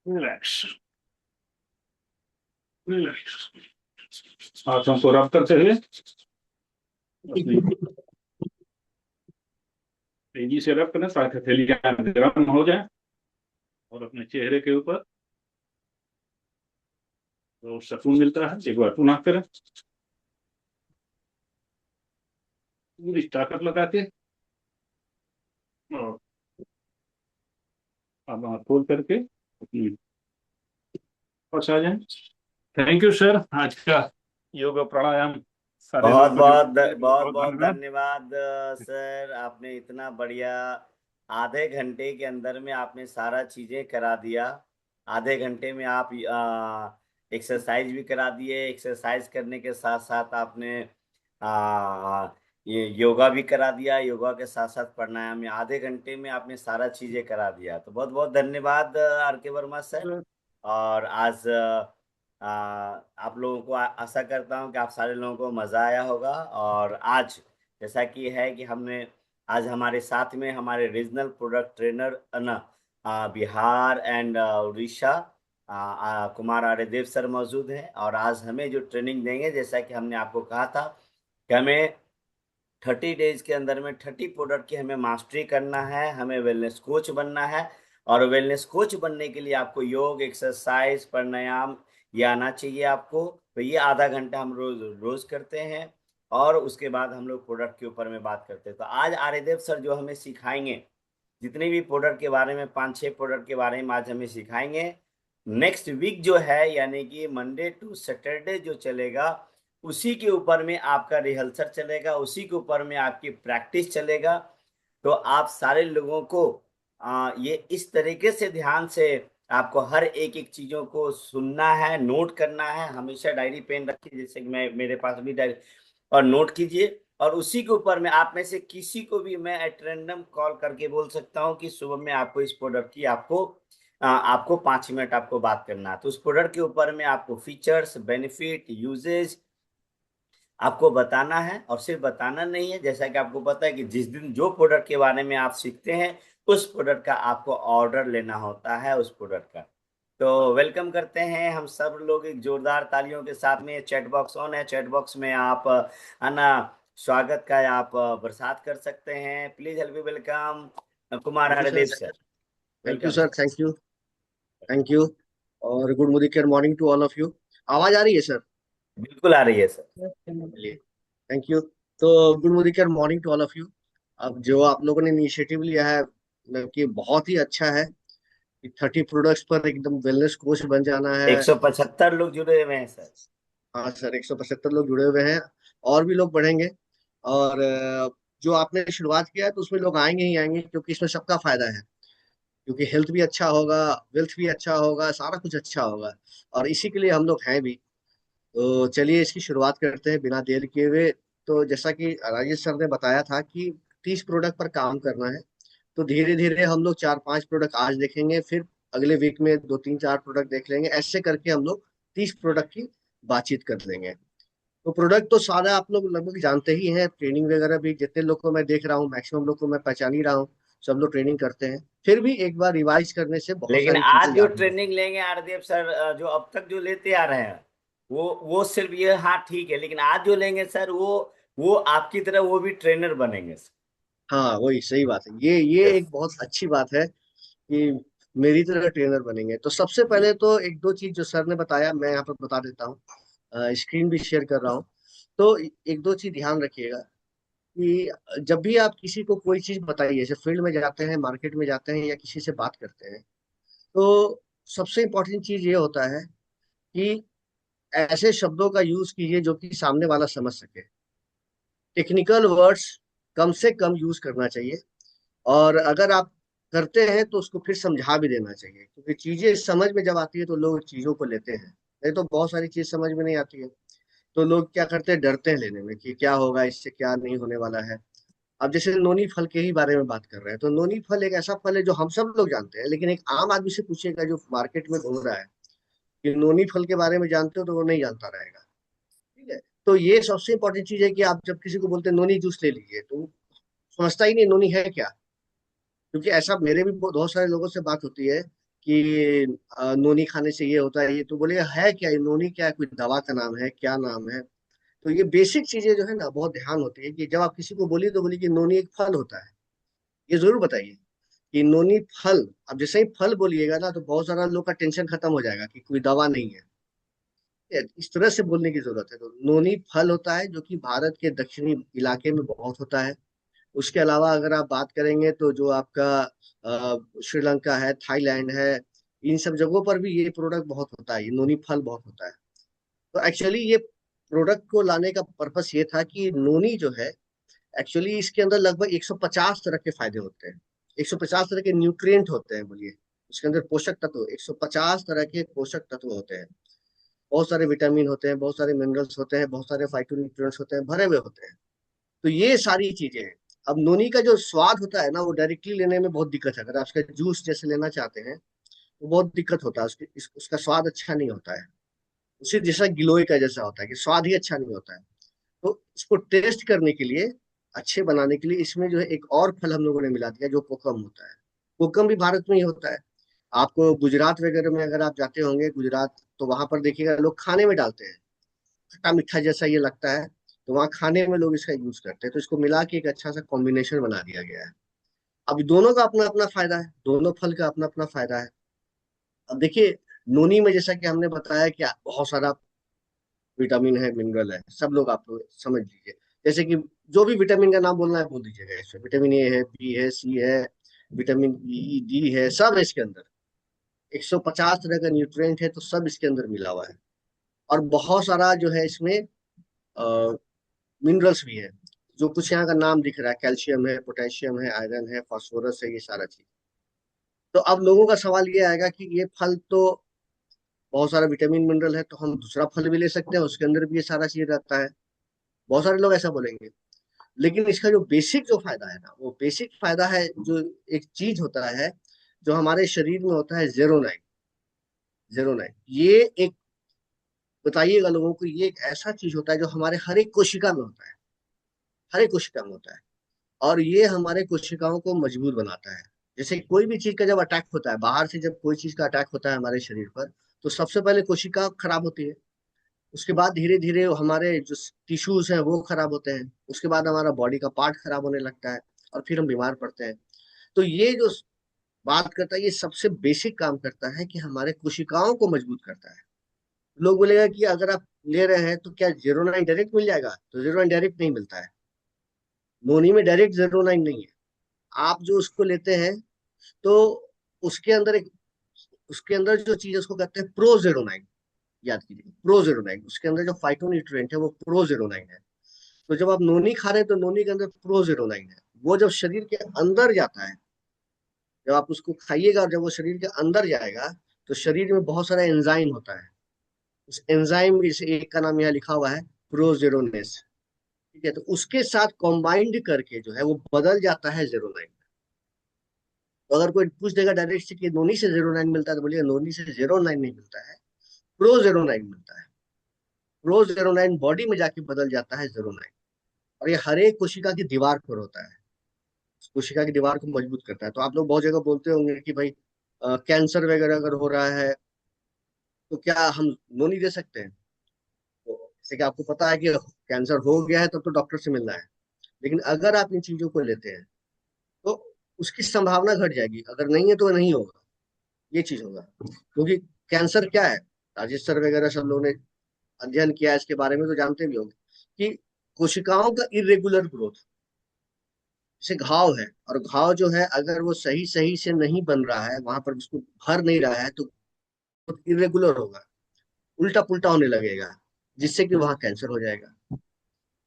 Relax relax. हाथों को रब करते हुए तेजी से रब करें ताकि हथेलियां गर्म हो जाए और अपने चेहरे के ऊपर तो सुकून मिलता है। एक बार पुनः करें, पूरी ताकत लगा के और अब आँख खोल करके अपनी वापस आ जाए। थैंक यू सर, आज का योग प्राणायाम सारे बहुत लोग बहुत बहुत बहुत बहुत धन्यवाद। धन्यवाद सर, आपने इतना बढ़िया आधे घंटे के अंदर में आपने सारा चीजें करा दिया। आधे घंटे में आप एक्सरसाइज भी करा दिए, एक्सरसाइज करने के साथ साथ आपने ये योगा भी करा दिया, योगा के साथ साथ प्राणायाम में आधे घंटे में आपने सारा चीजें करा दिया। तो बहुत बहुत धन्यवाद आर के वर्मा सर। और आज आप लोगों को आशा करता हूं कि आप सारे लोगों को मजा आया होगा। और आज जैसा कि है कि हमने आज हमारे साथ में हमारे regional product trainer Bihar and Orissa Kumar Aryadev sir मौजूद हैं। और आज हमें जो ट्रेनिंग देंगे, जैसा कि हमने आपको कहा था कि हमें 30 डेज के अंदर में 30 प्रोडक्ट की हमें मास्टरी करना है, हमें वेलनेस कोच बनना है। और वेलनेस कोच बनने के लिए आपको योग, एक्सरसाइज, प्राणायाम ये आना चाहिए आपको। तो ये आधा घंटा हम रोज रोज करते हैं और उसके बाद हम लोग प्रोडक्ट के ऊपर में बात करते हैं। तो आज आर्यदेव सर जो हमें सिखाएंगे, जितने भी प्रोडक्ट के बारे में 5-6 प्रोडक्ट के बारे में आज हमें सिखाएंगे। नेक्स्ट वीक जो है यानी कि मंडे टू सैटरडे जो चलेगा, उसी के ऊपर में आपका रिहर्सल चलेगा, उसी के ऊपर में आपकी प्रैक्टिस चलेगा। तो आप सारे लोगों को ये इस तरीके से ध्यान से आपको हर एक एक चीजों को सुनना है, नोट करना है। हमेशा डायरी पेन रखिए, जैसे कि मैं मेरे पास भी डायरी, और नोट कीजिए। और उसी के ऊपर में आप में से किसी को भी मैं एट रैंडम कॉल करके बोल सकता हूँ कि सुबह में आपको इस प्रोडक्ट की आपको 5 मिनट आपको बात करना है। तो उस प्रोडक्ट के ऊपर में आपको फीचर्स, बेनिफिट, यूजेज आपको बताना है। और सिर्फ बताना नहीं है, जैसा कि आपको पता है कि जिस दिन जो प्रोडक्ट के बारे में आप सीखते हैं, उस प्रोडक्ट का आपको ऑर्डर लेना होता है उस प्रोडक्ट का। तो वेलकम करते हैं हम सब लोग एक जोरदार तालियों के साथ में। चैट बॉक्स ऑन है, चैट बॉक्स में आप है ना स्वागत का आप बरसात कर सकते हैं। Please help me welcome Kumar thank you Hardev sir. Sir. Thank you welcome sir. Sir. Thank you. Thank you. और good morning to all of you. आवाज आ रही है सर? बिल्कुल आ रही है सर। चलिए, थैंक यू। तो good morning to all of you. अब जो आप लोगों ने इनिशिएटिव लिया है, मतलब कि बहुत ही अच्छा है कि 30 प्रोडक्ट्स पर एकदम वेलनेस कोच बन जाना है। 175 लोग जुड़े हुए हैं सर। हाँ सर, 175 लोग जुड़े हुए हैं, और भी लोग बढ़ेंगे। और जो आपने शुरुआत किया है तो उसमें लोग आएंगे ही आएंगे, क्योंकि इसमें सबका फायदा है। क्योंकि हेल्थ भी अच्छा होगा, वेल्थ भी अच्छा होगा, सारा कुछ अच्छा होगा, और इसी के लिए हम लोग हैं भी। तो चलिए इसकी शुरुआत करते हैं बिना देर किए हुए। तो जैसा कि राजेश सर ने बताया था कि 30 प्रोडक्ट पर काम करना है, तो धीरे धीरे हम लोग 4-5 प्रोडक्ट आज देखेंगे, फिर अगले वीक में 2-3-4 प्रोडक्ट देख लेंगे, ऐसे करके हम लोग 30 प्रोडक्ट की बातचीत कर लेंगे। तो प्रोडक्ट तो सारा आप लोग लगभग जानते ही हैं, ट्रेनिंग वगैरह भी जितने लोग को मैं देख रहा हूँ, मैक्सिमम लोग को मैं पहचान ही रहा हूँ, सब लोग ट्रेनिंग करते हैं। फिर भी एक बार रिवाइज करने से बहुत लेकिन सारी चीजें आज जो याद हो जाती ट्रेनिंग लेंगे आरदीप सर, जो अब तक जो लेते आ रहे हैं, वो सिर्फ ये, हाँ ठीक है, लेकिन आज जो लेंगे सर, वो आपकी तरह वो भी ट्रेनर बनेंगे सर। हैं। हाँ वही सही बात है, ये यस। एक बहुत अच्छी बात है कि मेरी तरह ट्रेनर बनेंगे। तो सबसे जी। पहले तो एक दो चीज जो सर ने बताया मैं यहाँ पर बता देता हूँ, स्क्रीन भी शेयर कर रहा हूँ। तो एक दो चीज ध्यान रखिएगा कि जब भी आप किसी को कोई चीज बताइए, जैसे फील्ड में जाते हैं, मार्केट में जाते हैं, या किसी से बात करते हैं, तो सबसे इम्पोर्टेंट चीज ये होता है कि ऐसे शब्दों का यूज कीजिए जो कि सामने वाला समझ सके। टेक्निकल वर्ड्स कम से कम यूज करना चाहिए, और अगर आप करते हैं तो उसको फिर समझा भी देना चाहिए, क्योंकि चीजें समझ में जब आती है तो लोग चीजों को लेते हैं, नहीं तो बहुत सारी चीज समझ में नहीं आती है, तो लोग क्या करते हैं, डरते हैं लेने में कि क्या होगा इससे, क्या नहीं होने वाला है। अब जैसे नोनी फल के ही बारे में बात कर रहे हैं, तो नोनी फल एक ऐसा फल है जो हम सब लोग जानते हैं, लेकिन एक आम आदमी से पूछेगा जो मार्केट में घूम रहा है कि नोनी फल के बारे में जानते हो, तो वो नहीं जानता रहेगा। ठीक है। तो ये सबसे इंपॉर्टेंट चीज है कि आप जब किसी को बोलते हैं नोनी जूस ले लीजिए, तो वो समझता ही नहीं नोनी है क्या। क्योंकि ऐसा मेरे भी बहुत सारे लोगों से बात होती है कि नोनी खाने से ये होता है, ये तो बोलेगा है क्या, ये नोनी क्या है, कोई दवा का नाम है, क्या नाम है। तो ये बेसिक चीजें जो है ना बहुत ध्यान होती है कि जब आप किसी को बोलिए तो बोलिए कि नोनी एक फल होता है, ये जरूर बताइए कि नोनी फल। अब जैसे ही फल बोलिएगा ना तो बहुत सारा लोग का टेंशन खत्म हो जाएगा कि कोई दवा नहीं है। इस तरह से बोलने की जरूरत है। तो नोनी फल होता है जो कि भारत के दक्षिणी इलाके में बहुत होता है। उसके अलावा अगर आप बात करेंगे तो जो आपका श्रीलंका है, थाईलैंड है, इन सब जगहों पर भी ये प्रोडक्ट बहुत होता है, ये नोनी फल बहुत होता है। तो एक्चुअली ये प्रोडक्ट को लाने का पर्पस ये था कि नोनी जो है, एक्चुअली इसके अंदर लगभग 150 तरह के फायदे होते हैं, 150 तरह के न्यूट्रिएंट होते हैं, बोलिए उसके अंदर पोषक तत्व 150 तरह के पोषक तत्व होते हैं। बहुत सारे विटामिन होते हैं, बहुत सारे मिनरल्स होते हैं, बहुत सारे फाइटोन्यूट्रिएंट्स होते हैं, भरे हुए होते हैं। तो ये सारी चीजें हैं। अब नोनी का जो स्वाद होता है ना, वो डायरेक्टली लेने में बहुत दिक्कत है। अगर आप उसका जूस जैसे लेना चाहते हैं तो बहुत दिक्कत होता है, उसका स्वाद अच्छा नहीं होता है। उसी जैसा गिलोय का जैसा होता है कि स्वाद ही अच्छा नहीं होता है। तो इसको टेस्ट करने के लिए, अच्छे बनाने के लिए, इसमें जो है एक और फल हम लोगों ने मिला दिया जो कोकम होता है। कोकम भी भारत में ही होता है। आपको गुजरात वगैरह में अगर आप जाते होंगे, गुजरात, तो वहां पर देखिएगा लोग खाने में डालते हैं, खट्टा मीठा जैसा ये लगता है, तो वहाँ खाने में लोग इसका यूज करते हैं। तो इसको मिला के एक अच्छा सा कॉम्बिनेशन बना दिया गया है। अब दोनों का अपना अपना फायदा है, दोनों फल का अपना अपना फायदा है। अब देखिए, नोनी में जैसा कि हमने बताया कि बहुत सारा विटामिन है, मिनरल है, सब लोग आप लोग समझ लीजिए। जैसे कि जो भी विटामिन का नाम बोलना है बोल दीजिएगा, इसमें विटामिन ए है, बी है, सी है, विटामिन ई, डी है, सब है इसके अंदर। 150 तरह का न्यूट्रिएंट है, तो सब इसके अंदर मिला हुआ है। और बहुत सारा जो है इसमें मिनरल्स भी है, जो कुछ यहाँ का नाम दिख रहा है, कैल्शियम है, पोटेशियम है, आयरन है, फास्फोरस है, ये सारा चीज। तो अब लोगों का सवाल ये आएगा कि ये फल तो बहुत सारा विटामिन मिनरल है, तो हम दूसरा फल भी ले सकते हैं, उसके अंदर भी ये सारा चीज रहता है। बहुत सारे लोग ऐसा बोलेंगे। लेकिन इसका जो बेसिक जो फायदा है ना, वो बेसिक फायदा है, जो एक चीज होता है जो हमारे शरीर में होता है, जेरोनाइन। जेरोनाइन ये एक, बताइएगा लोगों को, ये एक ऐसा चीज होता है जो हमारे हर एक कोशिका में होता है, हर एक कोशिका में होता है। और ये हमारे कोशिकाओं को मजबूत बनाता है। जैसे कोई भी चीज का जब अटैक होता है, बाहर से जब कोई चीज का अटैक होता है हमारे शरीर पर, तो सबसे पहले कोशिका खराब होती है। उसके बाद धीरे धीरे हमारे जो टिश्यूज हैं वो खराब होते हैं, उसके बाद हमारा बॉडी का पार्ट खराब होने लगता है, और फिर हम बीमार पड़ते हैं। तो ये जो बात करता है, ये सबसे बेसिक काम करता है कि हमारे कोशिकाओं को मजबूत करता है। लोग बोलेगा कि अगर आप ले रहे हैं तो क्या जीरो नाइन डायरेक्ट मिल जाएगा, तो जीरो नाइन डायरेक्ट नहीं मिलता है। नोनी में डायरेक्ट जीरो नाइन नहीं है। आप जो उसको लेते हैं, तो उसके अंदर एक, उसके अंदर जो चीज है उसको कहते हैं प्रोजेरोनाइन। याद कीजिए, प्रोजेरोनाइन, उसके अंदर जो फाइटोन्यूट्रिएंट है वो प्रोजेरोनाइन है। तो जब आप नोनी खा रहे हैं तो नोनी के अंदर प्रोजेरोनाइन है। वो जब शरीर के अंदर जाता है, जब आप उसको खाइएगा और जब वो शरीर के अंदर जाएगा तो शरीर में बहुत सारा एंजाइम होता है। उस एंजाइम इस एक का नाम यहाँ लिखा हुआ है प्रोजेरोनेस। ठीक है, तो उसके साथ कॉम्बाइंड करके जो है वो बदल जाता है जेरोनाइन। तो अगर कोई पूछ देगा डायरेक्ट से कि नोनी से जेरोनाइन मिलता है तो बोलिए नोनी से जेरोनाइन नहीं मिलता है, प्रोजेरोनाइन मिलता है। प्रोजेरोनाइन बॉडी में जाके बदल जाता है जेरोनाइन, और ये हर एक कोशिका की दीवार पर होता है। कोशिका की दीवार को मजबूत करता है। तो आप लोग बहुत जगह बोलते होंगे कि भाई कैंसर वगैरह अगर हो रहा है तो क्या हम नोनी दे सकते हैं? तो जैसे कि आपको पता है कि कैंसर हो गया है तब तो डॉक्टर से मिलना है, लेकिन अगर आप इन चीजों को लेते हैं तो उसकी संभावना घट जाएगी, अगर नहीं है तो नहीं होगा, ये चीज होगा। क्योंकि कैंसर क्या है, राजेश सर वगैरह सब लोगों ने अध्ययन किया है इसके बारे में तो जानते भी होंगे कि कोशिकाओं का इरेगुलर ग्रोथ, जैसे घाव है, और घाव जो है अगर वो सही सही से नहीं बन रहा है, वहां पर उसको भर नहीं रहा है तो इरेगुलर होगा, उल्टा पुल्टा होने लगेगा, जिससे कि वहां कैंसर हो जाएगा।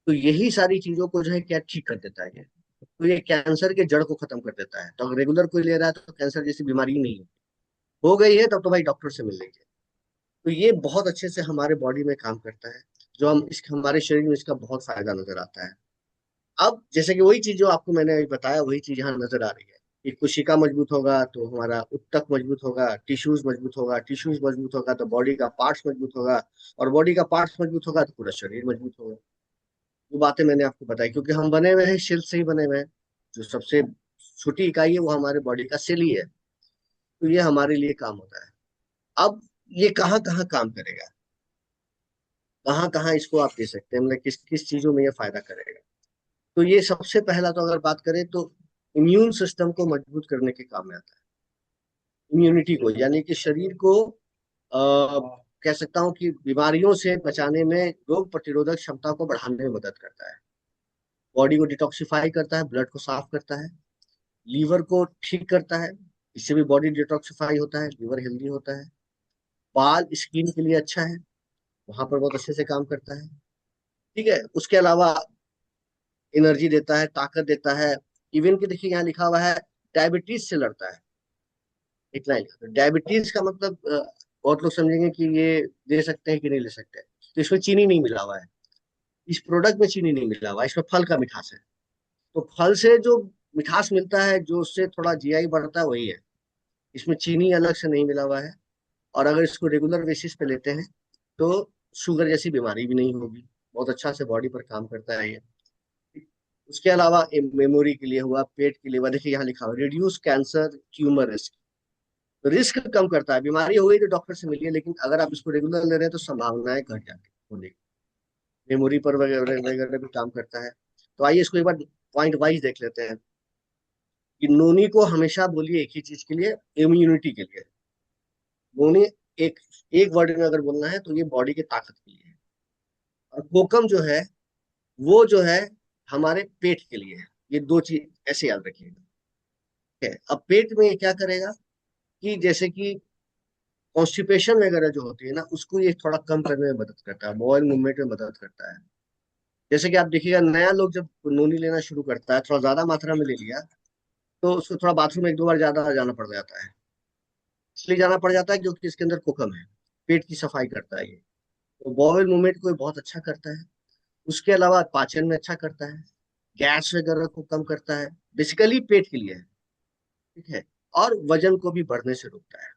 तो यही सारी चीजों को जो है क्या ठीक कर देता है ये। तो ये कैंसर के जड़ को खत्म कर देता है। तो अगर रेगुलर कोई ले रहा है तो कैंसर जैसी बीमारी ही नहीं है। हो गई है तब तो भाई डॉक्टर से मिल लीजिए। तो ये बहुत अच्छे से हमारे बॉडी में काम करता है, जो हम इस हमारे शरीर में इसका बहुत फायदा नजर आता है। अब जैसे कि वही चीज जो आपको मैंने अभी बताया वही चीज यहाँ नजर आ रही है कि कोशिका मजबूत होगा तो हमारा उत्तक मजबूत होगा, टिश्यूज मजबूत होगा, टिश्यूज मजबूत होगा तो बॉडी का पार्ट्स मजबूत होगा, और बॉडी का पार्ट्स मजबूत होगा तो पूरा शरीर मजबूत होगा। वो बातें मैंने आपको बताई क्योंकि हम बने हुए हैं सेल से ही बने हुए हैं। जो सबसे छोटी इकाई है वो हमारे बॉडी का सेल ही है। तो ये हमारे लिए काम होता है। अब ये कहाँ कहाँ काम करेगा, कहाँ कहाँ इसको आप दे सकते हैं, मतलब किस किस चीजों में ये फायदा करेगा। तो ये सबसे पहला तो अगर बात करें तो इम्यून सिस्टम को मजबूत करने के काम में आता है। इम्यूनिटी को, यानी कि शरीर को कह सकता हूँ कि बीमारियों से बचाने में, रोग प्रतिरोधक क्षमता को बढ़ाने में मदद करता है। बॉडी को डिटॉक्सिफाई करता है, ब्लड को साफ करता है, लीवर को ठीक करता है, इससे भी बॉडी डिटॉक्सिफाई होता है, लीवर हेल्दी होता है। बाल स्किन के लिए अच्छा है, वहां पर बहुत अच्छे से काम करता है। ठीक है, उसके अलावा एनर्जी देता है, ताकत देता है। इवन कि देखिए यहाँ लिखा हुआ है डायबिटीज से लड़ता है। एक लाइन, तो डायबिटीज का मतलब बहुत लोग समझेंगे कि ये दे सकते हैं कि नहीं ले सकते। तो इसमें चीनी नहीं मिला हुआ है, इस प्रोडक्ट में चीनी नहीं मिला हुआ है, इसमें फल का मिठास है। तो फल से जो मिठास मिलता है, जो उससे थोड़ा जीआई बढ़ता है, वही है। इसमें चीनी अलग से नहीं मिला हुआ है। और अगर इसको रेगुलर बेसिस पे लेते हैं तो शुगर जैसी बीमारी भी नहीं होगी। बहुत अच्छा से बॉडी पर काम करता है ये। उसके अलावा मेमोरी के लिए हुआ, पेट के लिए हुआ, देखिए यहाँ लिखा हुआ रिड्यूस कैंसर ट्यूमर रिस्क। तो रिस्क कम करता है, बीमारी हो गई तो डॉक्टर से मिलिए, लेकिन अगर आप इसको रेगुलर ले रहे हैं तो संभावनाएं घट जाती है होने की। मेमोरी पर वगैरह वगैरह भी काम करता है। तो आइए इसको एक बार पॉइंट वाइज देख लेते हैं कि नोनी को हमेशा बोलिए एक ही चीज के लिए, इम्यूनिटी के लिए। नोनी एक एक वर्ड में अगर बोलना है तो ये बॉडी की ताकत के लिए है। और कोकम जो है वो जो है हमारे पेट के लिए है। ये दो चीज ऐसे याद रखिएगा। ठीक है, अब पेट में ये क्या करेगा कि जैसे कि कॉन्स्टिपेशन वगैरह जो होती है ना, उसको ये थोड़ा कम करने में मदद करता है, बॉयल मूवमेंट में मदद करता है। जैसे कि आप देखिएगा नया लोग जब नोनी लेना शुरू करता है, थोड़ा ज्यादा मात्रा में ले लिया तो उसको थोड़ा बाथरूम एक दो बार ज्यादा जाना पड़ जाता है। इसलिए जाना पड़ जाता है क्योंकि इसके अंदर कोकम है, पेट की सफाई करता है ये। तो बॉयल मूवमेंट को ये बहुत अच्छा करता है। उसके अलावा पाचन में अच्छा करता है, गैस वगैरह को कम करता है, बेसिकली पेट के लिए है। ठीक है, और वजन को भी बढ़ने से रोकता है।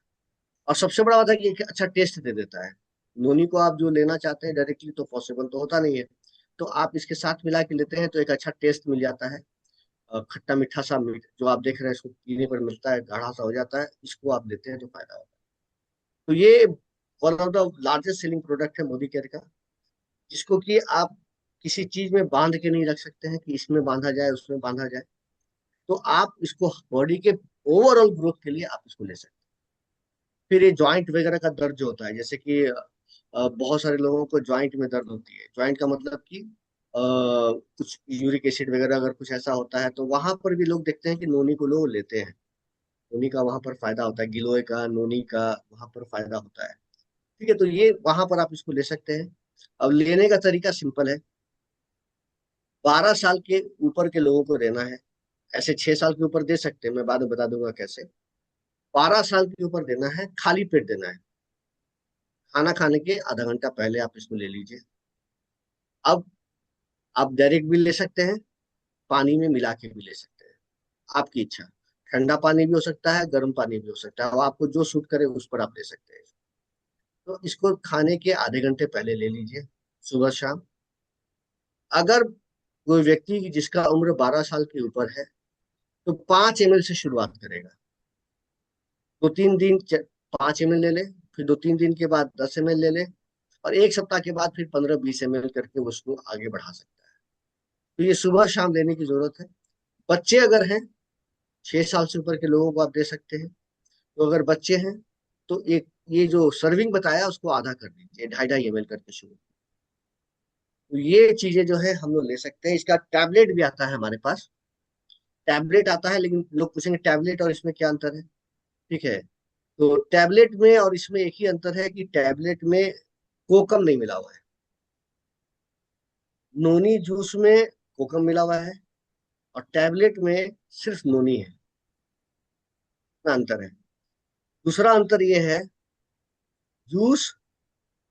और सबसे बड़ा बात है कि एक अच्छा टेस्ट दे देता है। नोनी को आप जो लेना चाहते हैं डायरेक्टली तो पॉसिबल तो होता नहीं है, तो आप इसके साथ मिला के लेते हैं तो एक अच्छा टेस्ट मिल जाता है। खट्टा मीठा सा मीठ जो आप देख रहे हैं इसको पीने पर मिलता है, गाढ़ा सा हो जाता है, इसको आप लेते हैं तो फायदा होता है। तो ये one of the largest selling product है मोदी केयर का, जिसको कि आप किसी चीज में बांध के नहीं रख सकते हैं कि इसमें बांधा जाए उसमें बांधा जाए। तो आप इसको बॉडी के ओवरऑल ग्रोथ के लिए आप इसको ले सकते हैं। फिर ये जॉइंट वगैरह का दर्द जो होता है, जैसे कि बहुत सारे लोगों को जॉइंट में दर्द होती है। जॉइंट का मतलब कि कुछ यूरिक एसिड वगैरह अगर कुछ ऐसा होता है तो वहां पर भी लोग देखते हैं कि नोनी को लोग लेते हैं। नोनी का वहां पर फायदा होता है, गिलोय का, नोनी का वहां पर फायदा होता है। ठीक है, तो ये वहां पर आप इसको ले सकते हैं। अब लेने का तरीका सिंपल है, 12 साल के ऊपर के लोगों को लेना है। ऐसे 6 साल के ऊपर दे सकते हैं, मैं बाद में बता दूंगा कैसे। 12 साल के ऊपर देना है, खाली पेट देना है। खाना खाने के आधा घंटा पहले आप इसको ले लीजिए। अब आप डायरेक्ट भी ले सकते हैं, पानी में मिला के भी ले सकते हैं, आपकी इच्छा। ठंडा पानी भी हो सकता है, गर्म पानी भी हो सकता है, वो आपको जो सूट करे उस पर आप ले सकते हैं। तो इसको खाने के आधे घंटे पहले ले लीजिए, सुबह शाम। अगर कोई व्यक्ति जिसका उम्र 12 साल के ऊपर है तो 5 ml से शुरुआत करेगा। 2-3 दिन 5 ml ले ले, फिर 2-3 दिन के बाद 10 ml ले ले, और एक सप्ताह के बाद फिर 15-20 ml करके उसको आगे बढ़ा सकता है। तो ये सुबह शाम लेने की जरूरत है। बच्चे अगर हैं, 6 साल से ऊपर के लोगों को आप दे सकते हैं। तो अगर बच्चे हैं तो एक ये जो सर्विंग बताया उसको आधा कर दीजिए, 2.5-2.5 ml करके शुरू। तो ये चीजें जो है हम लोग ले सकते हैं। इसका टैबलेट भी आता है हमारे पास। टैबलेट आता है, लेकिन लोग पूछेंगे टैबलेट और इसमें क्या अंतर है। ठीक है, तो टैबलेट में और इसमें एक ही अंतर है कि टैबलेट में कोकम नहीं मिला हुआ है। नोनी जूस में कोकम मिला हुआ है और टैबलेट में सिर्फ नोनी है। इतना अंतर है। दूसरा अंतर ये है, जूस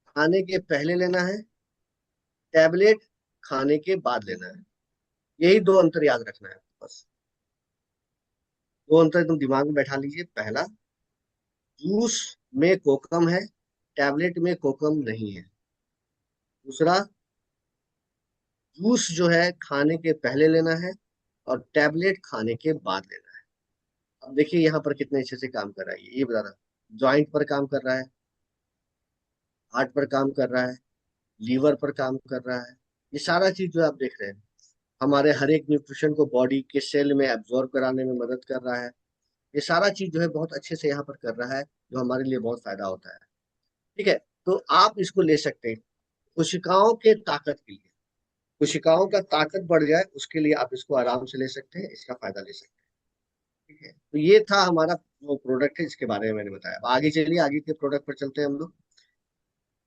खाने के पहले लेना है, टैबलेट खाने के बाद लेना है। यही दो अंतर याद रखना है बस। दो अंतर तुम दिमाग में बैठा लीजिए। पहला, जूस में कोकम है, टैबलेट में कोकम नहीं है। दूसरा, जूस जो है खाने के पहले लेना है और टैबलेट खाने के बाद लेना है। अब देखिए यहाँ पर कितने अच्छे से काम कर रहा है, ये बता रहा। जॉइंट पर काम कर रहा है, हार्ट पर काम कर रहा है, लीवर पर काम कर रहा है। ये सारा चीज जो आप देख रहे हैं, हमारे हर एक न्यूट्रिशन को बॉडी के सेल में एब्जॉर्ब कराने में मदद कर रहा है। ये सारा चीज जो है बहुत अच्छे से यहाँ पर कर रहा है, जो हमारे लिए बहुत फायदा होता है। ठीक है, तो आप इसको ले सकते हैं कोशिकाओं के ताकत के लिए। कोशिकाओं का ताकत बढ़ जाए उसके लिए आप इसको आराम से ले सकते हैं, इसका फायदा ले सकते हैं। ठीक है, तो ये था हमारा जो प्रोडक्ट है जिसके बारे में मैंने बताया। अब आगे चलिए, आगे के प्रोडक्ट पर चलते हैं हम लोग,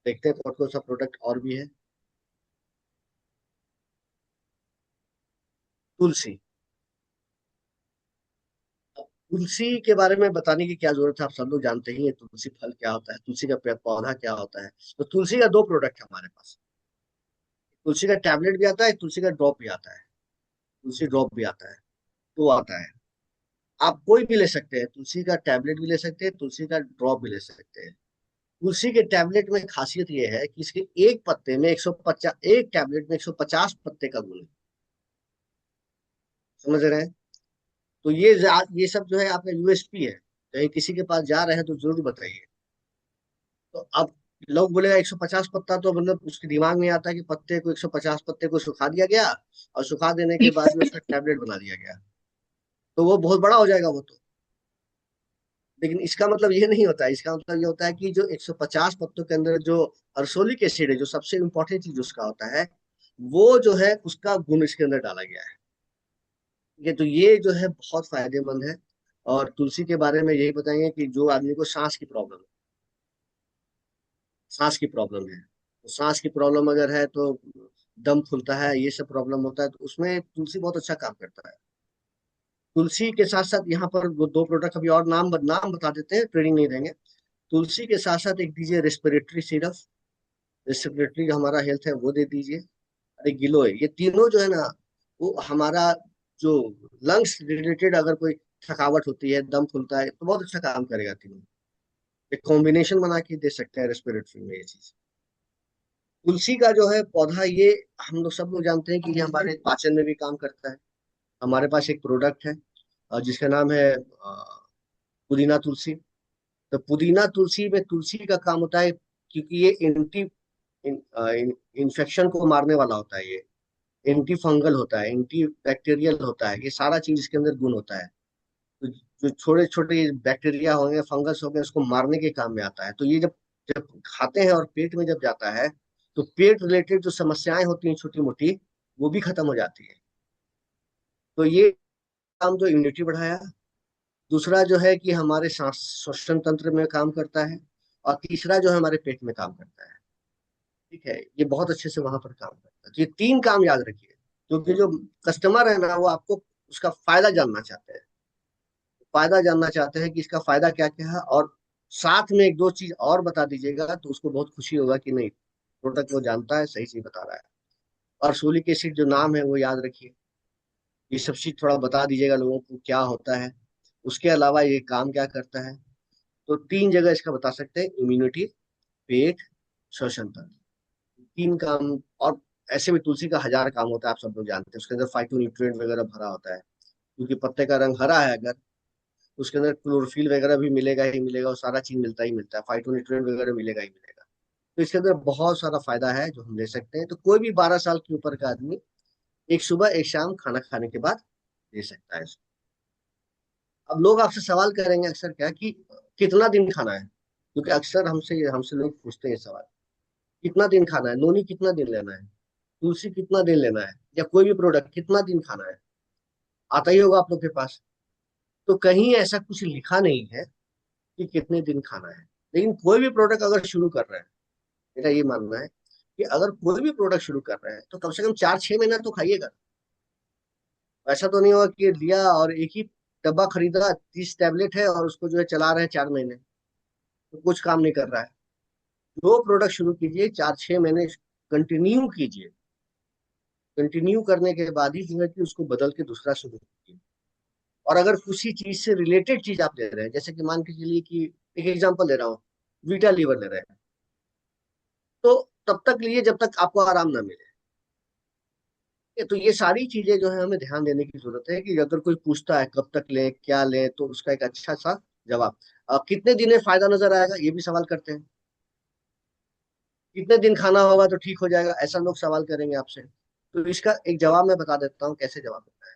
देखते हैं कौन कौन सा प्रोडक्ट और भी है। तुलसी। अब तुलसी के बारे में बताने की क्या जरूरत है, आप सब लोग जानते ही हैं तुलसी फल क्या होता है, तुलसी का पेड़ पौधा क्या होता है। तो तुलसी का दो प्रोडक्ट है हमारे पास। तुलसी का टैबलेट भी आता है, तुलसी का ड्रॉप भी आता है। तुलसी ड्रॉप भी आता है, तो आता है। आप कोई भी ले सकते हैं, तुलसी का टैबलेट भी ले सकते हैं, तुलसी का ड्रॉप भी ले सकते हैं। तुलसी के टैबलेट में खासियत यह है कि इसके एक पत्ते में 150, एक टैबलेट में 150 पत्ते का गुण है। समझ रहे हैं। तो ये सब जो है आपका यूएसपी है। कहीं किसी के पास जा रहे हैं तो जरूर बताइए। तो अब लोग बोलेगा 150 पत्ता, तो मतलब उसके दिमाग में आता है कि पत्ते को 150 पत्ते को सुखा दिया गया और सुखा देने के बाद में उसका टैबलेट बना दिया गया, तो वो बहुत बड़ा हो जाएगा वो तो। लेकिन इसका मतलब ये नहीं होता है। इसका मतलब ये होता है कि जो 150 पत्तों के अंदर जो अरसोलिक एसिड है, जो सबसे इंपॉर्टेंट चीज उसका होता है, वो जो है उसका गुण इसके अंदर डाला गया है। ठीक है, तो ये जो है बहुत फायदेमंद है। और तुलसी के बारे में यही बताएंगे कि जो आदमी को सांस की प्रॉब्लम है, सांस की प्रॉब्लम है, तो सांस की प्रॉब्लम अगर है तो दम फूलता है, ये सब प्रॉब्लम होता है, तो उसमें तुलसी बहुत अच्छा काम करता है। तुलसी के साथ साथ यहाँ पर वो दो प्रोडक्ट अभी और नाम बता देते हैं, ट्रेनिंग नहीं देंगे। तुलसी के साथ साथ एक दीजिए रेस्पिरेटरी सिरप। रेस्पिरेटरी हमारा हेल्थ है वो दे दीजिए। अरे गिलोय, ये तीनों जो है ना, वो हमारा जो लंग्स रिलेटेड अगर कोई थकावट होती है, दम फूलता है, तो बहुत अच्छा काम करेगा तीनों। एक कॉम्बिनेशन बना के दे सकते हैं रेस्पिरेटरी में ये चीज। तुलसी का जो है पौधा, ये हम लोग सब लोग जानते हैं कि ये हमारे पाचन में भी काम करता है। हमारे पास एक प्रोडक्ट है जिसका नाम है पुदीना तुलसी। तो पुदीना तुलसी में तुलसी का काम होता है, क्योंकि ये इन्फेक्शन को मारने वाला होता है, ये एंटी फंगल होता है, एंटी बैक्टीरियल होता है, ये सारा चीज इसके अंदर गुण होता है। तो जो छोटे छोटे बैक्टीरिया होंगे, फंगस होंगे, उसको मारने के काम में आता है। तो ये जब जब खाते हैं और पेट में जब जाता है, तो पेट रिलेटेड जो समस्याएं होती हैं छोटी मोटी, वो भी खत्म हो जाती है। तो ये काम तो इम्यूनिटी बढ़ाया। दूसरा जो है कि हमारे सांस श्वसन तंत्र में काम करता है। और तीसरा जो है हमारे पेट में काम करता है। ठीक है, ये बहुत अच्छे से वहां पर काम करता है। तो ये तीन काम याद रखिए, क्योंकि जो कस्टमर है ना, वो आपको उसका फायदा जानना चाहते हैं। फायदा जानना चाहते हैं कि इसका फायदा क्या क्या है, और साथ में एक दो चीज और बता दीजिएगा तो उसको बहुत खुशी होगा कि नहीं, प्रोडक्ट वो जानता है, सही सही बता रहा है। और सोलिक एसिड जो नाम है वो याद रखिए। ये सब चीज थोड़ा बता दीजिएगा लोगों को क्या होता है, उसके अलावा ये काम क्या करता है। तो तीन जगह इसका बता सकते हैं, इम्यूनिटी, पेट, श्वसन तंत्र, तीन काम। और ऐसे भी तुलसी का हजार काम होता है, आप सब लोग जानते हैं। उसके अंदर फाइटो न्यूट्रिएंट वगैरह भरा होता है, क्योंकि पत्ते का रंग हरा है अगर, तो उसके अंदर क्लोरोफिल वगैरह भी मिलेगा ही मिलेगा, और सारा चीज मिलता ही मिलता है, फाइटो न्यूट्रिएंट वगैरह मिलेगा ही मिलेगा। तो इसके अंदर बहुत सारा फायदा है जो हम ले सकते हैं। तो कोई भी 12 साल के ऊपर का आदमी एक सुबह एक शाम खाना खाने के बाद ले सकता है इसको। अब लोग आपसे सवाल करेंगे अक्सर क्या कि कितना दिन खाना है, क्योंकि अक्सर हमसे हमसे लोग पूछते हैं सवाल, कितना दिन खाना है, नोनी कितना दिन लेना है, तुलसी कितना दिन लेना है, या कोई भी प्रोडक्ट कितना दिन खाना है, आता ही होगा आप लोग के पास। तो कहीं ऐसा कुछ लिखा नहीं है कि कितने दिन खाना है। लेकिन कोई भी प्रोडक्ट अगर शुरू कर रहे हैं, मेरा ये मानना है कि अगर कोई भी प्रोडक्ट शुरू कर रहे हैं तो कम से कम 4-6 महीना तो खाइएगा। ऐसा तो नहीं होगा कि लिया और एक ही डब्बा खरीदा, 30 टैबलेट है, और उसको जो है चला रहे हैं 4 महीने, तो कुछ काम नहीं कर रहा है। जो प्रोडक्ट शुरू कीजिए 4-6 महीने कंटिन्यू कीजिए, कंटिन्यू करने के बाद ही जो है कि उसको बदल के दूसरा शुरू कीजिए। और अगर किसी चीज से रिलेटेड चीज आप ले रहे हैं, जैसे कि मान के चलिए कि एक एग्जांपल दे रहा हूँ, वीटा लीवर ले रहे हैं, तो तब तक लिए जब तक आपको आराम ना मिले। तो ये सारी चीजें जो है हमें ध्यान देने की जरूरत है कि अगर कोई पूछता है कब तक लें क्या लें, तो उसका एक अच्छा सा जवाब। कितने दिन में फायदा नजर आएगा, ये भी सवाल करते हैं। कितने दिन खाना होगा तो ठीक हो जाएगा, ऐसा लोग सवाल करेंगे आपसे। तो इसका एक जवाब मैं बता देता हूँ कैसे जवाब देता है।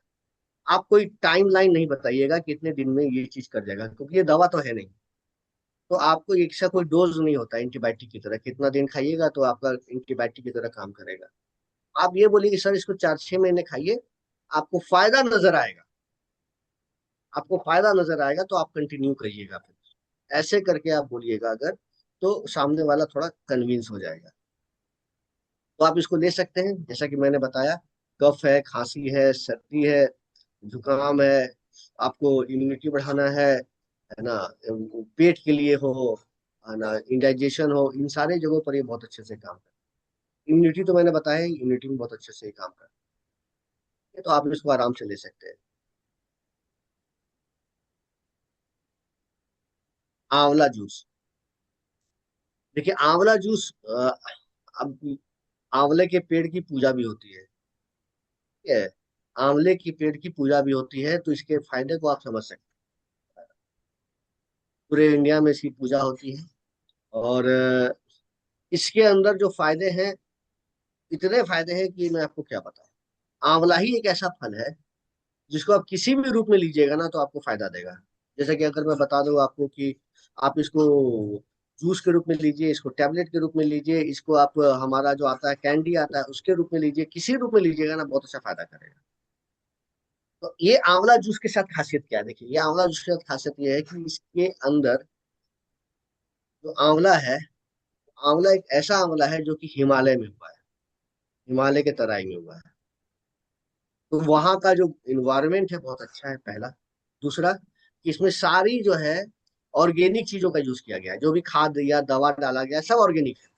आप कोई टाइम लाइन नहीं बताइएगा कि इतने दिन में ये चीज कर जाएगा, क्योंकि ये दवा तो है नहीं। तो आपको एक सा कोई डोज नहीं होता एंटीबायोटिक की तरह, कितना दिन खाइएगा तो आपका एंटीबायोटिक की तरह काम करेगा। आप ये बोलिए कि सर इसको 4-6 महीने खाइए, आपको फायदा नजर आएगा, आपको फायदा नजर आएगा तो आप कंटिन्यू करिएगा। फिर ऐसे करके आप बोलिएगा अगर, तो सामने वाला थोड़ा कन्विंस हो जाएगा। तो आप इसको ले सकते हैं, जैसा कि मैंने बताया, कफ है, खांसी है, सर्दी है, जुकाम है, आपको इम्यूनिटी बढ़ाना है ना, पेट के लिए हो, है ना, इंडाइजेशन हो, इन सारे जगहों पर ये बहुत अच्छे से काम करता है। इम्यूनिटी तो मैंने बताया, इम्यूनिटी में बहुत अच्छे से ये काम करता है, तो आप इसको आराम से ले सकते हैं। आंवला जूस, देखिए आंवला जूस, अब आंवले के पेड़ की पूजा भी होती है, ठीक है। आंवले की पेड़ की पूजा भी होती है, तो इसके फायदे को आप समझ सकते हैं। पूरे इंडिया में इसकी पूजा होती है, और इसके अंदर जो फायदे हैं, इतने फायदे हैं कि मैं आपको क्या बताऊं। आंवला ही एक ऐसा फल है जिसको आप किसी भी रूप में लीजिएगा ना तो आपको फायदा देगा। जैसे कि अगर मैं बता दूं आपको कि आप इसको जूस के रूप में लीजिए, इसको टैबलेट के रूप में लीजिए, इसको आप हमारा जो आता है कैंडी आता है उसके रूप में लीजिए, किसी रूप में लीजिएगा ना बहुत अच्छा फायदा करेगा। तो ये आंवला जूस के साथ खासियत क्या है, देखिए ये आंवला जूस के साथ खासियत ये है कि इसके अंदर जो आंवला है, आंवला एक ऐसा आंवला है जो कि हिमालय में हुआ है, हिमालय के तराई में हुआ है। तो वहाँ का जो इन्वायरमेंट है बहुत अच्छा है, पहला। दूसरा कि इसमें सारी जो है ऑर्गेनिक चीजों का यूज किया गया है, जो भी खाद या दवा डाला गया है सब ऑर्गेनिक है,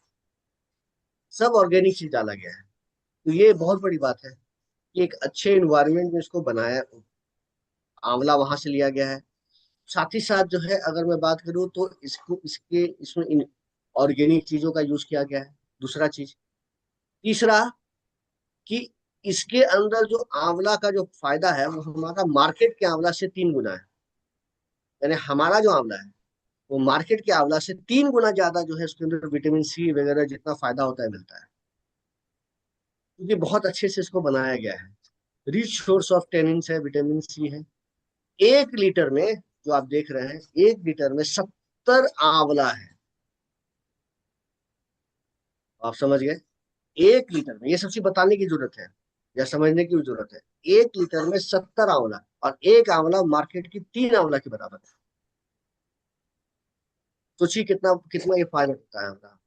सब ऑर्गेनिक चीज डाला गया है। तो ये बहुत बड़ी बात है कि एक अच्छे इन्वायरमेंट में इसको बनाया, आंवला वहां से लिया गया है। साथ ही साथ जो है अगर मैं बात करूँ तो इसको इसके इसमें ऑर्गेनिक चीजों का यूज किया गया है, दूसरा चीज। तीसरा कि इसके अंदर जो आंवला का जो फायदा है वो हमारा मार्केट के आंवला से 3 गुना है। यानी हमारा जो आंवला है वो मार्केट के आंवला से 3 गुना ज्यादा जो है उसके अंदर विटामिन सी वगैरह जितना फायदा होता है मिलता है, क्योंकि बहुत अच्छे से इसको बनाया गया है। रिच सोर्स ऑफ टेनिन्स है, विटामिन सी है। 1 लीटर में, जो आप देख रहे हैं, 1 लीटर में 70 आंवला है। आप समझ गए, 1 लीटर में, ये सब चीज बताने की जरूरत है या समझने की भी जरूरत है। 1 लीटर में 70 आंवला, और एक आंवला मार्केट की 3 आंवला के बराबर है। सोचिए कितना कितना ये फायदा होता है आंवला।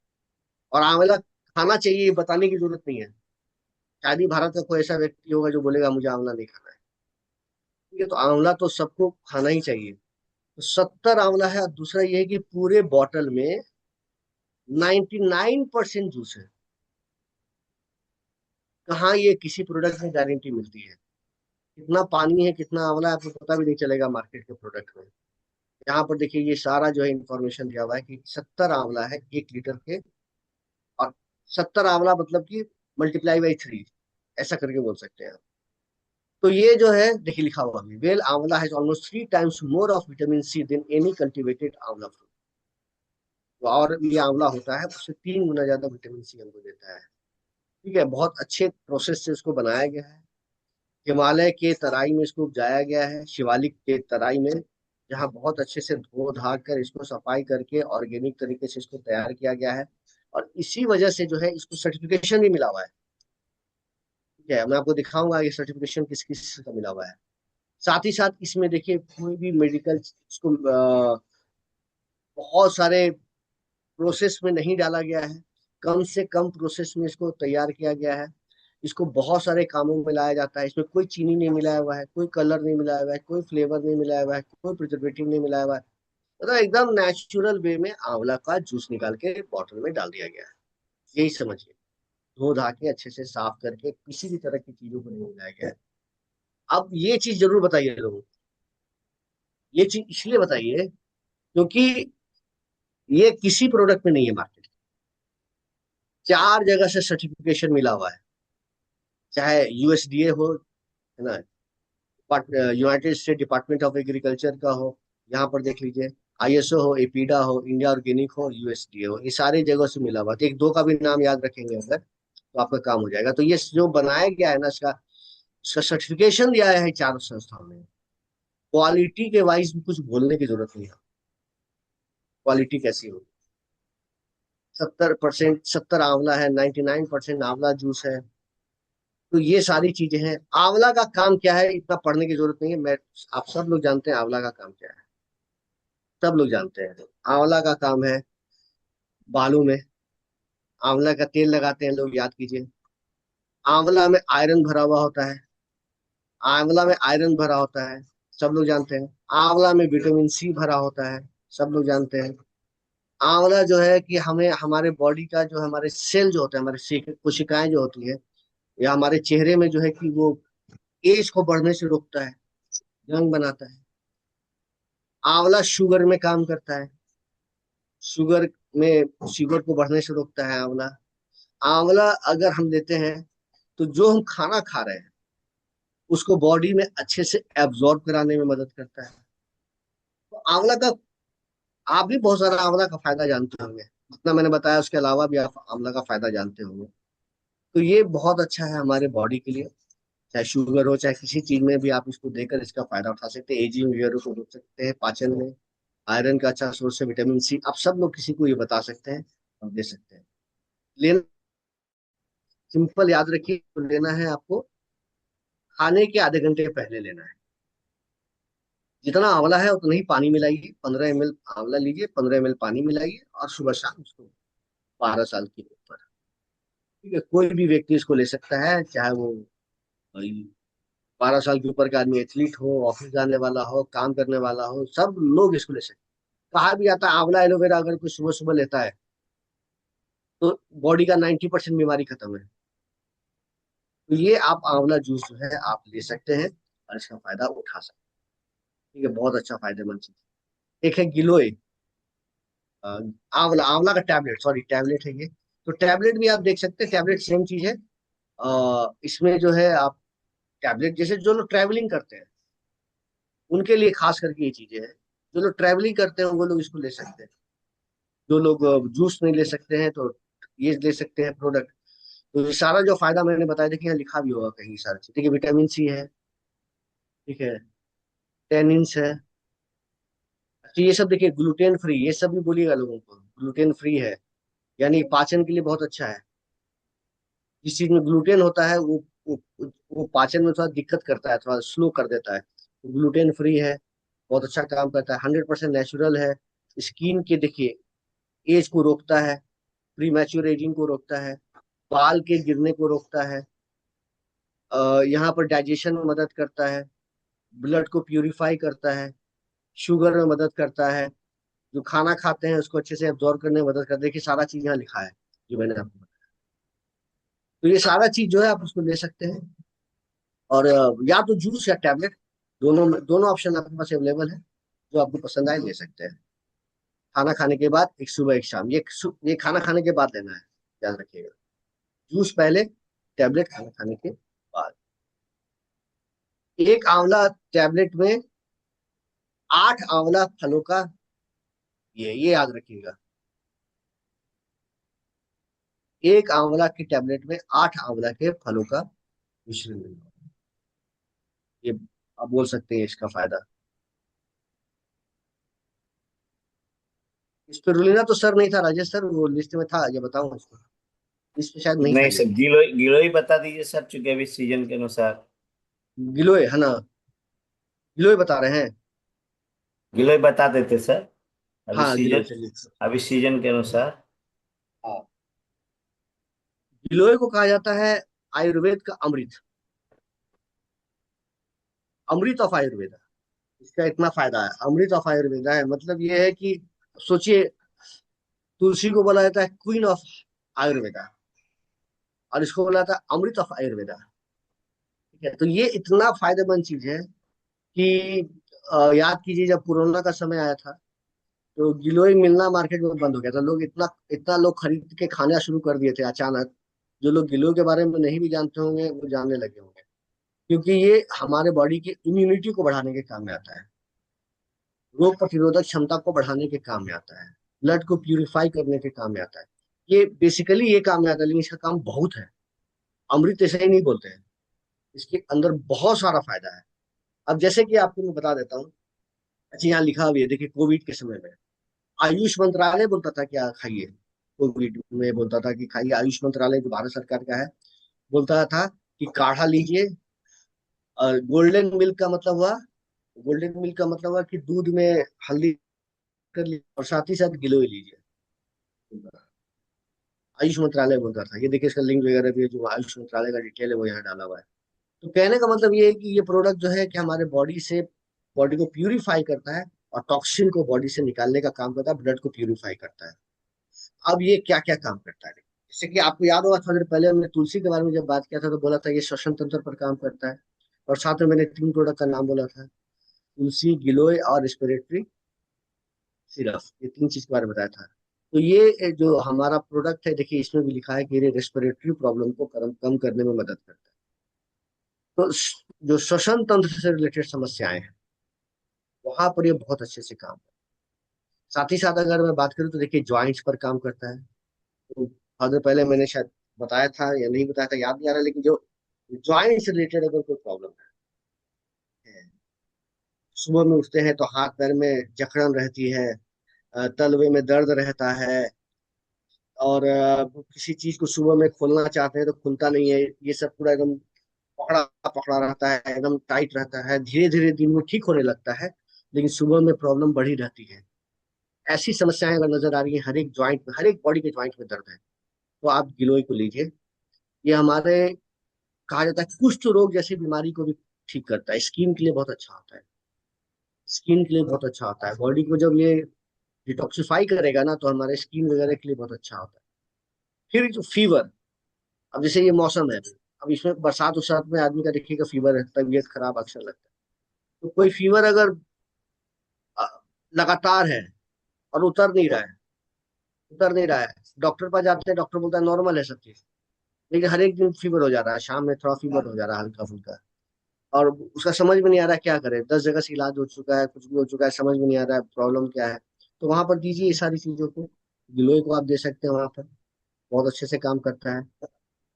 और आंवला खाना चाहिए ये बताने की जरूरत नहीं है। शायद ही भारत का कोई ऐसा व्यक्ति होगा जो बोलेगा मुझे आंवला नहीं खाना है। ठीक है, तो आंवला तो सबको खाना ही चाहिए। तो 70 आंवला है, और दूसरा ये है कि पूरे बॉटल में 99% जूस है। कहाँ ये किसी प्रोडक्ट में गारंटी मिलती है? कितना पानी है, कितना आंवला है, आपको पता भी नहीं चलेगा मार्केट के प्रोडक्ट में। यहाँ पर देखिए, ये सारा जो है इंफॉर्मेशन दिया हुआ है कि 70 आंवला है 1 लीटर के। और 70 आंवला मतलब कि मल्टीप्लाई बाई 3, ऐसा करके बोल सकते हैं आप। तो ये जो है देखिए लिखा हुआ है, well amla has almost 3 times more of vitamin C than any cultivated amla fruit. तो और ये आंवला होता है उससे 3 गुना ज्यादा विटामिन सी हमको देता है। ठीक है, बहुत अच्छे प्रोसेस से इसको बनाया गया है। हिमालय के तराई में इसको उपजाया गया है, शिवालिक के तराई में, जहाँ बहुत अच्छे से धो धा कर इसको सफाई करके ऑर्गेनिक तरीके से इसको तैयार किया गया है। और इसी वजह से जो है इसको सर्टिफिकेशन भी मिला हुआ है। ठीक है, मैं आपको दिखाऊंगा ये सर्टिफिकेशन किस किस का मिला हुआ है। साथ ही साथ इसमें देखिए कोई भी मेडिकल इसको बहुत सारे प्रोसेस में नहीं डाला गया है। कम से कम प्रोसेस में इसको तैयार किया गया है। इसको बहुत सारे कामों में लाया जाता है। इसमें कोई चीनी नहीं मिलाया हुआ है, कोई कलर नहीं मिलाया हुआ है, कोई फ्लेवर नहीं मिलाया हुआ है, कोई प्रिजर्वेटिव नहीं मिलाया हुआ है। मतलब एकदम नेचुरल वे में आंवला का जूस निकाल के बॉटल में डाल दिया गया है। यही समझिए, धो धा के अच्छे से साफ करके किसी भी तरह की चीजों को नहीं मिलाया गया है। अब ये चीज जरूर बताइए लोगों को। ये चीज इसलिए बताइए क्योंकि ये किसी प्रोडक्ट में नहीं है मार्केट। 4 जगह से सर्टिफिकेशन मिला हुआ है, चाहे यूएसडीए हो, है ना, United state department of agriculture का हो, यहाँ पर देख लीजिए, आईएसओ हो, एपीडा हो, इंडिया ऑर्गेनिक हो, यूएसडीए हो, ये सारी जगहों से मिला हुआ है। तो एक दो का भी नाम याद रखेंगे अगर, तो आपका काम हो जाएगा। तो ये जो बनाया गया है ना, इसका सर्टिफिकेशन दिया है 4 संस्थाओं ने। क्वालिटी के वाइज भी कुछ बोलने की जरूरत नहीं है। क्वालिटी कैसी होगी? 70%, 70 आंवला है, 99% आंवला जूस है। तो ये सारी चीजें हैं। आंवला का काम क्या है इतना पढ़ने की जरूरत नहीं है। मैं, आप सब लोग जानते हैं आंवला का काम क्या है। सब लोग जानते हैं आंवला का काम है बालों में आंवला का तेल लगाते हैं लोग, याद कीजिए। आंवला में आयरन भरा हुआ होता है। आंवला में आयरन भरा होता है, सब लोग जानते हैं। आंवला में विटामिन सी भरा होता है, सब लोग जानते हैं। आंवला जो है कि हमें हमारे बॉडी का जो हमारे सेल जो होते हैं, हमारे कोशिकाएं जो होती है, या हमारे चेहरे में जो है कि वो एज को बढ़ने से रोकता है, यंग बनाता है। आंवला शुगर में काम करता है। शुगर में, शुगर को बढ़ने से रोकता है आंवला। आंवला अगर हम लेते हैं तो जो हम खाना खा रहे हैं उसको बॉडी में अच्छे से एब्जॉर्ब कराने में मदद करता है। तो आंवला का, आप भी बहुत सारा आंवला का फायदा जानते होंगे, जितना मैंने बताया उसके अलावा भी आप आंवला का फायदा जानते होंगे। तो ये बहुत अच्छा है हमारे बॉडी के लिए। चाहे शुगर हो, चाहे किसी चीज में भी आप इसको देकर इसका फायदा उठा सकते हैं। एजिंग वगैरह को रोक सकते हैं, पाचन में आयरन का अच्छा सोर्स है, विटामिन सी। आप सब लोग किसी को ये बता सकते हैं और दे सकते हैं। लेना, सिंपल याद रखिए, तो लेना है आपको खाने के आधे घंटे पहले लेना है। जितना आंवला है उतना ही पानी मिलाइए, 15 ml आंवला लीजिए, 15 ml पानी मिलाइए, और सुबह शाम उसको, 12 साल के ऊपर, ठीक है, कोई भी व्यक्ति इसको ले सकता है। चाहे वो 12 साल के ऊपर का आदमी, एथलीट हो, ऑफिस जाने वाला हो, काम करने वाला हो, सब लोग इसको ले सकते हैं। कहा भी जाता है आंवला एलोवेरा अगर कोई सुबह सुबह लेता है तो बॉडी का 90% बीमारी खत्म है। तो ये आप आंवला जूस जो है आप ले सकते हैं और इसका फायदा उठा सकते हैं। ठीक है, बहुत अच्छा फायदेमंद चीज। एक है गिलोय, अ, आंवला, आंवला का टैबलेट, सॉरी टैबलेट है ये। तो टैबलेट भी आप देख सकते हैं, टैबलेट सेम चीज है। इसमें जो है आप टैबलेट, जैसे जो लोग ट्रैवलिंग करते हैं उनके लिए खास करके ये चीजें हैं। जो लोग ट्रैवलिंग करते हैं वो लोग इसको ले सकते हैं। जो लोग जूस नहीं ले सकते हैं तो ये ले सकते हैं प्रोडक्ट। तो ये सारा जो फायदा मैंने बताया, देखिए यहाँ लिखा भी होगा कहीं सारी चीज। देखिए विटामिन सी है, ठीक है, टेनिन्स है। तो ये सब देखिए, ग्लूटेन फ्री, ये सब भी बोलिएगा लोगों को, ग्लूटेन फ्री है, यानी पाचन के लिए बहुत अच्छा है। जिस चीज में ग्लूटेन होता है वो पाचन में थोड़ा दिक्कत करता है, थोड़ा स्लो कर देता है। तो ग्लूटेन फ्री है, बहुत अच्छा काम करता है, 100% नेचुरल है। स्किन के देखिए, एज को रोकता है, प्री मैच्योर एजिंग को रोकता है, बाल के गिरने को रोकता है, यहाँ पर डाइजेशन में मदद करता है, ब्लड को प्यूरिफाई करता है, शुगर में मदद करता है, जो खाना खाते हैं उसको अच्छे से एब्जॉर्ब करने में मदद करता है। देखिए सारा चीज यहाँ लिखा है जो मैंने आपको बताया। तो ये सारा चीज जो है आप उसको ले सकते हैं। और या तो जूस या टैबलेट, दोनों दोनों ऑप्शन आपके पास अवेलेबल है। जो आपको पसंद आए ले सकते हैं। खाना खाने के बाद, एक सुबह एक शाम, ये खाना खाने के बाद लेना है, याद रखिएगा। जूस पहले, टैबलेट खाना खाने के बाद। एक आंवला टैबलेट में 8 आंवला फलों का, ये याद रखिएगा। एक आंवला की टैबलेट में 8 आंवला के फलों का मिश्रण मिलेगा। ये आप बोल सकते हैं इसका फायदा। स्पिरुलिना तो सर नहीं था राजेश सर, वो लिस्ट में था, ये बताऊं उसको, लिस्ट में शायद नहीं था नहीं ये। सर, गिलोय गिलोय बता दीजिए सर, चूंकि अभी सीजन के अनुसार। गिलोय है ना, गिलोय बता रहे हैं। गिलोय बता देते सर, अभी हाँ गिलोय, सीजन, चलिए। अभी सीजन के अनुसार। हाँ, गिलोय को कहा जाता है आयुर्वेद का अमृत, अमृत ऑफ आयुर्वेदा। इसका इतना फायदा है, अमृत ऑफ आयुर्वेदा है, मतलब ये है कि सोचिए, तुलसी को बोला जाता है क्वीन ऑफ आयुर्वेदा, और इसको बोला जाता है अमृत ऑफ आयुर्वेदा। ठीक है, तो ये इतना फायदेमंद चीज है कि याद कीजिए जब कोरोना का समय आया था, तो गिलोय मिलना मार्केट में बंद हो गया था। लोग इतना इतना लोग खरीद के खाना शुरू कर दिए थे अचानक। जो लोग गिलोय के बारे में नहीं भी जानते होंगे वो जानने लगे होंगे, क्योंकि ये हमारे बॉडी की इम्यूनिटी को बढ़ाने के काम में आता है, रोग प्रतिरोधक क्षमता को बढ़ाने के काम में आता है, ब्लड को प्यूरिफाई करने के काम में आता है। ये बेसिकली ये काम में आता है, लेकिन इसका काम बहुत है। अमृत ऐसे ही नहीं बोलते हैं, इसके अंदर बहुत सारा फायदा है। अब जैसे कि आपको मैं बता देता हूँ। अच्छा, यहाँ लिखा हुआ है, देखिए कोविड के समय में आयुष मंत्रालय बोलता था क्या खाइए, कोविड में बोलता था कि खाइए। आयुष मंत्रालय जो भारत सरकार का है, बोलता था कि काढ़ा लीजिए। और गोल्डन मिल्क का मतलब हुआ, गोल्डन मिल्क का मतलब हुआ कि दूध में हल्दी कर लीजिए, और साथ ही साथ गिलोय लीजिए। आयुष मंत्रालय बोलता था। ये देखिए इसका लिंक वगैरह भी है, जो आयुष मंत्रालय का डिटेल है वो यहाँ डाला हुआ है। तो कहने का मतलब ये है कि ये प्रोडक्ट जो है कि हमारे बॉडी से, बॉडी को प्यूरिफाई करता है, और टॉक्सिन को बॉडी से निकालने का काम करता है, ब्लड को प्यूरिफाई करता है। अब ये क्या क्या काम करता है, जैसे कि आपको याद होगा थोड़ी देर पहले हमने तुलसी के बारे में जब बात किया था, तो बोला था ये श्वसन तंत्र पर काम करता है। और साथ में मैंने 3 प्रोडक्ट का नाम बोला था, तुलसी, गिलोय और रेस्पिरेटरी सिरप, ये 3 चीज के बारे में बताया था। तो ये जो हमारा प्रोडक्ट है, देखिए इसमें भी लिखा है कि ये रेस्पिरेटरी प्रॉब्लम को कम करने में मदद करता है। तो जो श्वसन तंत्र से रिलेटेड समस्याएं हैं, वहां पर ये बहुत अच्छे से काम करता है। साथ ही साथ अगर मैं बात करूं तो देखिए ज्वाइंट्स पर काम करता है। तो फादर पहले मैंने शायद बताया था या नहीं बताया था, याद नहीं आ रहा, लेकिन जो ज्वाइंट से रिलेटेड अगर कोई प्रॉब्लम है, सुबह में उठते हैं तो हाथ पैर में जकड़न रहती है, तलवे में दर्द रहता है, और किसी चीज को सुबह में खोलना चाहते हैं तो खुलता नहीं है, ये सब पूरा एकदम पकड़ा पकड़ा रहता है, एकदम टाइट रहता है, धीरे धीरे दिन में ठीक होने लगता है, लेकिन सुबह में प्रॉब्लम बढ़ी रहती है। ऐसी समस्याएं अगर नजर आ रही है, हर एक ज्वाइंट में, हर एक बॉडी के ज्वाइंट में दर्द है, तो आप गिलोय को लीजिए। ये हमारे, कहा जाता है कुष्ठ रोग जैसी बीमारी को भी ठीक करता है, स्किन के लिए बहुत अच्छा होता है, स्किन के लिए बहुत अच्छा होता है। बॉडी को जब ये डिटॉक्सिफाई करेगा ना, तो हमारे स्किन वगैरह के लिए बहुत अच्छा होता है। फिर जो फीवर, अब जैसे ये मौसम है, अब इसमें बरसात उसात में आदमी का देखिएगा फीवर है, तबीयत खराब अक्सर लगता है। तो कोई फीवर अगर अ, लगातार है और उतर नहीं रहा है, डॉक्टर पास जाते हैं, डॉक्टर बोलता है नॉर्मल है सब चीज, लेकिन हर एक दिन फीवर हो जा रहा है, शाम में थोड़ा फीवर हो जा रहा है हल्का फुल्का, और उसका समझ में नहीं आ रहा है क्या करे, 10 जगह से इलाज हो चुका है, कुछ भी हो चुका है, समझ में नहीं आ रहा है प्रॉब्लम क्या है। तो वहां पर दीजिए ये सारी चीजों को, गिलोय को आप दे सकते हैं वहां पर, बहुत अच्छे से काम करता है।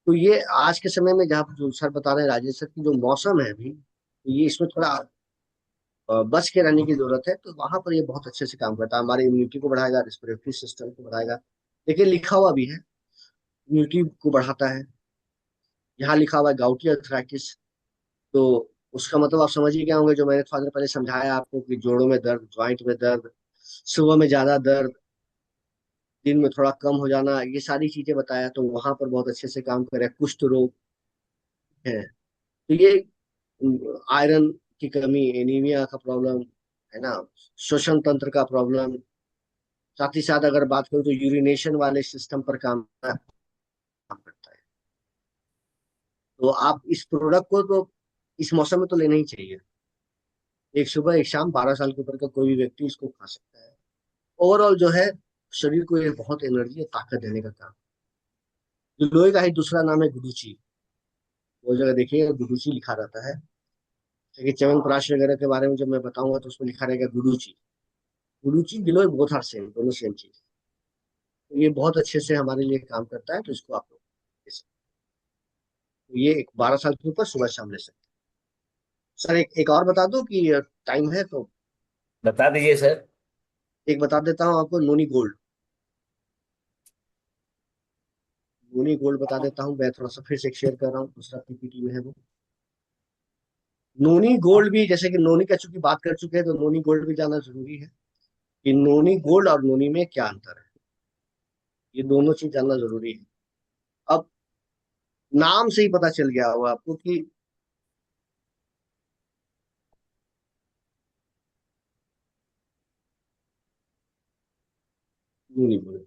तो ये आज के समय में जहाँ जो सर बता रहे हैं राजेश सर की जो मौसम है अभी, तो ये इसमें थोड़ा बच के रहने की जरूरत है। तो वहां पर ये बहुत अच्छे से काम करता है, हमारी इम्यूनिटी को बढ़ाएगा, रेस्पिरेटरी सिस्टम को बढ़ाएगा। देखिए लिखा हुआ भी है, इम्यूनिटी को बढ़ाता है। यहाँ लिखा हुआ है गाउटी अर्थराइटिस, तो उसका मतलब आप समझ ही गए होंगे, जो मैंने थोड़ा देर पहले समझाया आपको कि जोड़ों में दर्द, ज्वाइंट में दर्द, सुबह में ज्यादा दर्द, दिन में थोड़ा कम हो जाना, ये सारी चीजें बताया, तो वहां पर बहुत अच्छे से काम करे। कुष्ठ रोग है, तो ये आयरन की कमी, एनीमिया का प्रॉब्लम है ना, श्वसन तंत्र का प्रॉब्लम, साथ ही साथ अगर बात करूँ तो यूरिनेशन वाले सिस्टम पर काम करता है। तो आप इस प्रोडक्ट को तो इस मौसम में तो लेना ही चाहिए। एक सुबह एक शाम, 12 साल के ऊपर का कोई भी व्यक्ति इसको खा सकता है। ओवरऑल जो है, शरीर को ये बहुत एनर्जी और ताकत देने का काम। गिलोय का ही दूसरा नाम है गुडुचि। वो जगह देखिए गुडुचि लिखा रहता है। देखिए च्यवनप्राश वगैरह के बारे में जब मैं बताऊंगा तो उसमें लिखा रहेगा गुडुचि। गुडुचि गिलोय बोथ आर सेम, दोनों सेम चीज। तो ये बहुत अच्छे से हमारे लिए काम करता है, तो इसको आप लोग ले सकते हैं। तो ये एक 12 साल के ऊपर सुबह शाम ले सकते हैं। सर एक और बता दो कि टाइम है तो बता दीजिए सर। एक बता देता हूँ आपको, नोनी गोल्ड। नोनी गोल्ड बता देता हूँ, मैं थोड़ा सा फिर से शेयर कर रहा हूँ, दूसरा पीपीटी में है वो। नोनी गोल्ड भी, जैसे कि नोनी का चूंकि बात कर चुके हैं तो नोनी गोल्ड भी जानना जरूरी है कि नोनी गोल्ड और नोनी में क्या अंतर है। ये दोनों चीज जानना जरूरी है। अब नाम से ही पता चल गया होगा आपको कि नोनी गोल्ड,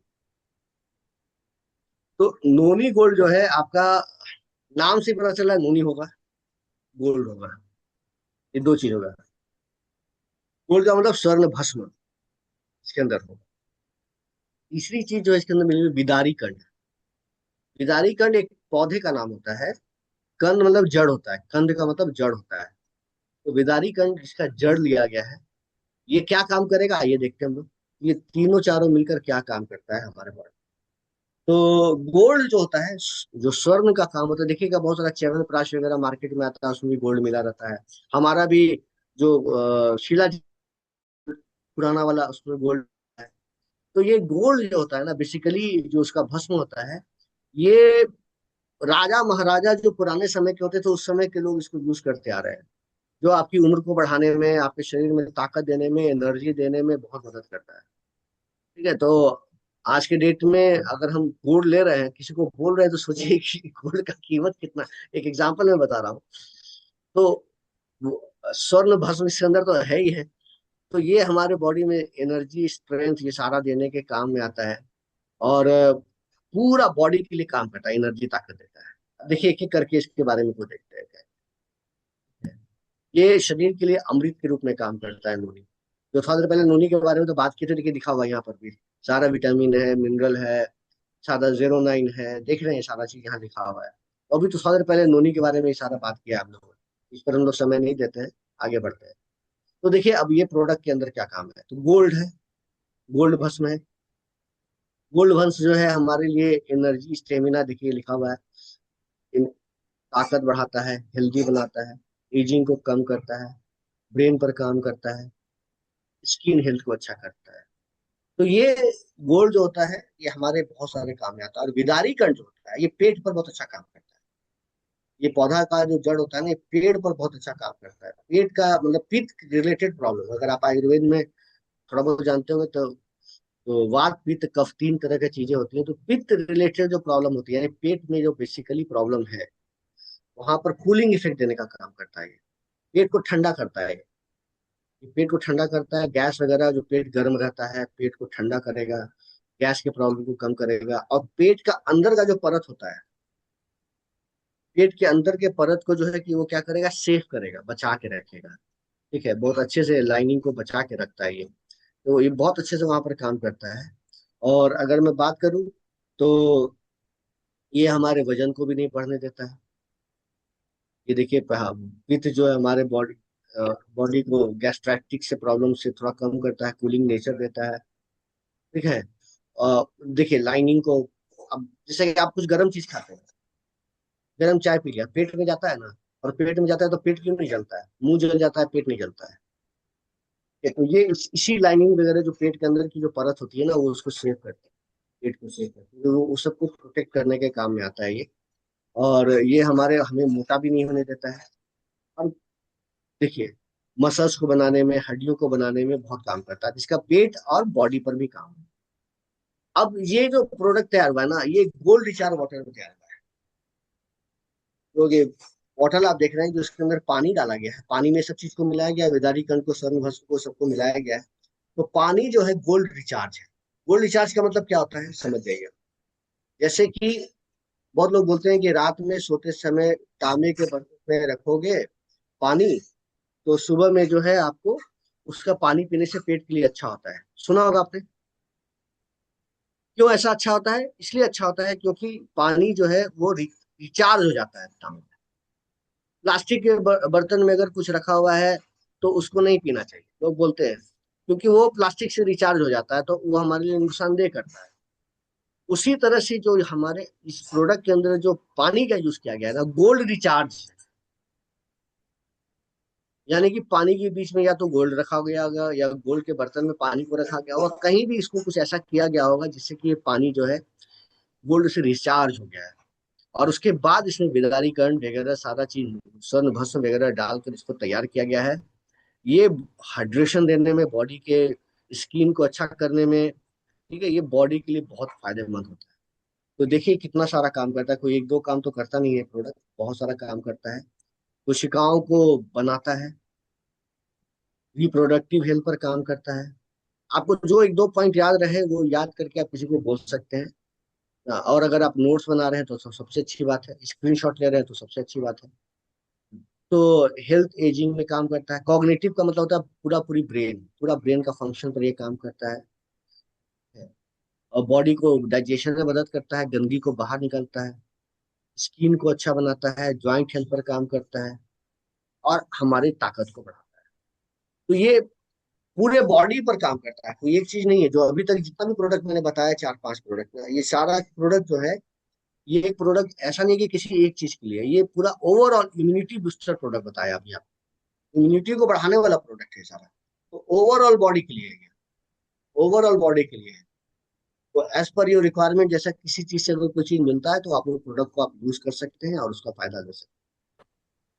तो नोनी गोल्ड जो है आपका, नाम से ही पता चला नोनी होगा, गोल्ड होगा, ये दो चीज होगा। गोल्ड का मतलब स्वर्ण भस्म इसके अंदर होगा। तीसरी चीज जो है इसके अंदर मिलेगी बिदारी कंड। बिदारी कंड एक पौधे का नाम होता है। कंद मतलब जड़ होता है, कंद का मतलब जड़ होता है। तो बिदारी कंड इसका जड़ लिया गया है। ये क्या काम करेगा ये देखते हैं हम लोग। ये तीनों चारों मिलकर क्या काम करता है हमारे बॉडी। तो गोल्ड जो होता है, जो स्वर्ण का काम होता है, देखिएगा बहुत सारा च्यवनप्राश वगैरह मार्केट में आता है, उसमें भी गोल्ड मिला रहता है। हमारा भी जो शिलाजीत पुराना वाला, उसमें गोल्ड है। तो ये गोल्ड जो होता है ना, बेसिकली जो उसका भस्म होता है, ये राजा महाराजा जो पुराने समय के होते थे, उस समय के लोग इसको यूज करते आ रहे हैं। जो आपकी उम्र को बढ़ाने में, आपके शरीर में ताकत देने में, एनर्जी देने में बहुत मदद करता है। ठीक है, तो आज के डेट में अगर हम गोल्ड ले रहे हैं, किसी को बोल रहे हैं, तो सोचिए कि गोल्ड का कीमत कितना। एक एग्जांपल मैं बता रहा हूँ। तो स्वर्ण भस्म इसके अंदर तो है ही है। तो ये हमारे बॉडी में एनर्जी, स्ट्रेंथ, ये सारा देने के काम में आता है। और पूरा बॉडी के लिए काम करता है, एनर्जी, ताकत देता है। देखिए एक एक करके इसके बारे में को देखते हैं। ये शरीर के लिए अमृत के रूप में काम करता है नोनी। जो थोड़ा देर पहले नोनी के बारे में तो बात की थी, देखिए लिखा हुआ है यहाँ पर भी। सारा विटामिन है, मिनरल है, सारा 09 है, देख रहे हैं सारा चीज यहाँ लिखा हुआ है। अभी तो थोड़ा देर पहले नोनी के बारे में ये सारा बात किया आप लोगों ने, इस पर हम लोग समय नहीं देते हैं, आगे बढ़ते हैं। तो देखिए अब ये प्रोडक्ट के अंदर क्या काम है। तो गोल्ड है, गोल्ड भस्म है। गोल्ड भस्म जो है हमारे लिए एनर्जी, स्टेमिना, देखिए लिखा हुआ है, ताकत बढ़ाता है, हेल्दी बनाता है, एजिंग को कम करता है, ब्रेन पर काम करता है, स्किन हेल्थ को अच्छा करता है। तो ये गोल्ड जो होता है ये हमारे बहुत सारे काम में आता है। और विदारी कंड जो होता है ये पेट पर बहुत अच्छा काम करता है। ये पौधा का जो जड़ होता है ना, ये पेट पर बहुत अच्छा काम करता है। पेट का मतलब पित्त रिलेटेड प्रॉब्लम, अगर आप आयुर्वेद में थोड़ा बहुत जानते होंगे तो वात पित्त कफ तीन तरह की चीजें होती हैं। तो पित्त रिलेटेड जो प्रॉब्लम होती है, यानी पेट में जो बेसिकली प्रॉब्लम है, वहां पर कूलिंग इफेक्ट देने का काम करता है। पेट को ठंडा करता है। ये पेट को ठंडा करता है, गैस वगैरह, जो पेट गर्म रहता है पेट को ठंडा करेगा, गैस के प्रॉब्लम को कम करेगा। और पेट का अंदर का जो परत होता है, पेट के अंदर के परत को जो है कि वो क्या करेगा, सेफ करेगा, बचा के रखेगा। ठीक है, बहुत अच्छे से लाइनिंग को बचा के रखता है ये। तो ये बहुत अच्छे से वहां पर काम करता है। और अगर मैं बात करूं तो ये हमारे वजन को भी नहीं बढ़ने देता है। ये देखिए पित्त जो है हमारे बॉडी को गैस्ट्रैक्टिक से प्रॉब्लम से थोड़ा कम करता है, कूलिंग नेचर देता है। ठीक है। देखिए लाइनिंग को, अब जैसे कि आप कुछ गर्म चीज खाते हैं, गर्म चाय पी लिया, पेट में जाता है ना, और पेट में जाता है तो पेट क्यों नहीं जलता है, मुंह जल जाता है, पेट नहीं जलता है। तो ये इसी लाइनिंग वगैरह जो पेट के अंदर की जो परत होती है ना, वो उसको सेव करती है, पेट को सेव करती है। तो वो उस सबको प्रोटेक्ट करने के काम में आता है ये। और ये हमें मोटा भी नहीं होने देता है। और देखिए मसल्स को बनाने में, हड्डियों को बनाने में बहुत काम करता है, जिसका पेट और बॉडी पर भी काम है। अब ये जो प्रोडक्ट तैयार हुआ है ना, ये गोल्ड रिचार्ज वाटर में तैयार हुआ है। लोग ये बॉटल आप देख रहे हैं जो उसके अंदर पानी डाला गया है, पानी में सब चीज को मिलाया गया है, विदारी कण को, स्वर्ण भस्म को, सबको मिलाया गया है। तो पानी जो है गोल्ड रिचार्ज है। गोल्ड रिचार्ज का मतलब क्या होता है समझ जाइए। जैसे कि बहुत लोग बोलते हैं कि रात में सोते समय तांबे के बर्तन में रखोगे पानी, तो सुबह में जो है आपको उसका पानी पीने से पेट के लिए अच्छा होता है। सुना होगा आपने। क्यों ऐसा अच्छा होता है? इसलिए अच्छा होता है क्योंकि पानी जो है वो रिचार्ज हो जाता है तांबे में। प्लास्टिक के बर्तन में अगर कुछ रखा हुआ है तो उसको नहीं पीना चाहिए, लोग बोलते हैं, क्योंकि वो प्लास्टिक से रिचार्ज हो जाता है, तो वो हमारे लिए नुकसानदेह करता है। उसी तरह से जो हमारे इस प्रोडक्ट के अंदर जो पानी का यूज किया गया है ना, गोल्ड रिचार्ज, यानी कि पानी के बीच में या तो गोल्ड रखा गया होगा या गोल्ड के बर्तन में पानी को रखा गया होगा, कहीं भी इसको कुछ ऐसा किया गया होगा जिससे कि ये पानी जो है गोल्ड से रिचार्ज हो गया है। और उसके बाद इसमें बिदारीकरण वगैरह सारा चीज, स्वर्ण भस्म वगैरह डालकर इसको तैयार किया गया है। ये हाइड्रेशन देने में, बॉडी के स्किन को अच्छा करने में, ठीक है, ये बॉडी के लिए बहुत फायदेमंद होता है। तो देखिए कितना सारा काम करता है, कोई एक दो काम तो करता नहीं है प्रोडक्ट, बहुत सारा काम करता है। कोशिकाओं को बनाता है, रिप्रोडक्टिव हेल्थ पर काम करता है। आपको जो एक दो पॉइंट याद रहे वो याद करके आप किसी को बोल सकते हैं। और अगर आप नोट्स बना रहे हैं तो सबसे अच्छी बात है, स्क्रीनशॉट ले रहे हैं तो सबसे अच्छी बात है। तो हेल्थ एजिंग में काम करता है। कॉग्निटिव का मतलब होता है पूरा पूरी ब्रेन, पूरा ब्रेन का फंक्शन पर ये काम करता है। और बॉडी को डाइजेशन में मदद करता है, गंदगी को बाहर निकालता है, स्किन को अच्छा बनाता है, जॉइंट हेल्थ पर काम करता है, और हमारी ताकत को बढ़ाता है। तो ये पूरे बॉडी पर काम करता है, कोई एक चीज नहीं है। जो अभी तक जितना भी प्रोडक्ट मैंने बताया, चार पांच प्रोडक्ट, ये सारा प्रोडक्ट जो है, ये एक प्रोडक्ट ऐसा नहीं कि किसी एक चीज के लिए, ये पूरा ओवरऑल इम्यूनिटी बूस्टर प्रोडक्ट बताया अभी आपको। इम्यूनिटी को बढ़ाने वाला प्रोडक्ट है सारा। तो ओवरऑल बॉडी के लिए है, ओवरऑल बॉडी के लिए है। तो एज पर योर रिक्वायरमेंट, जैसा किसी चीज से अगर कोई चीज मिलता है तो आप वो प्रोडक्ट को आप यूज कर सकते हैं और उसका फायदा ले सकते हैं।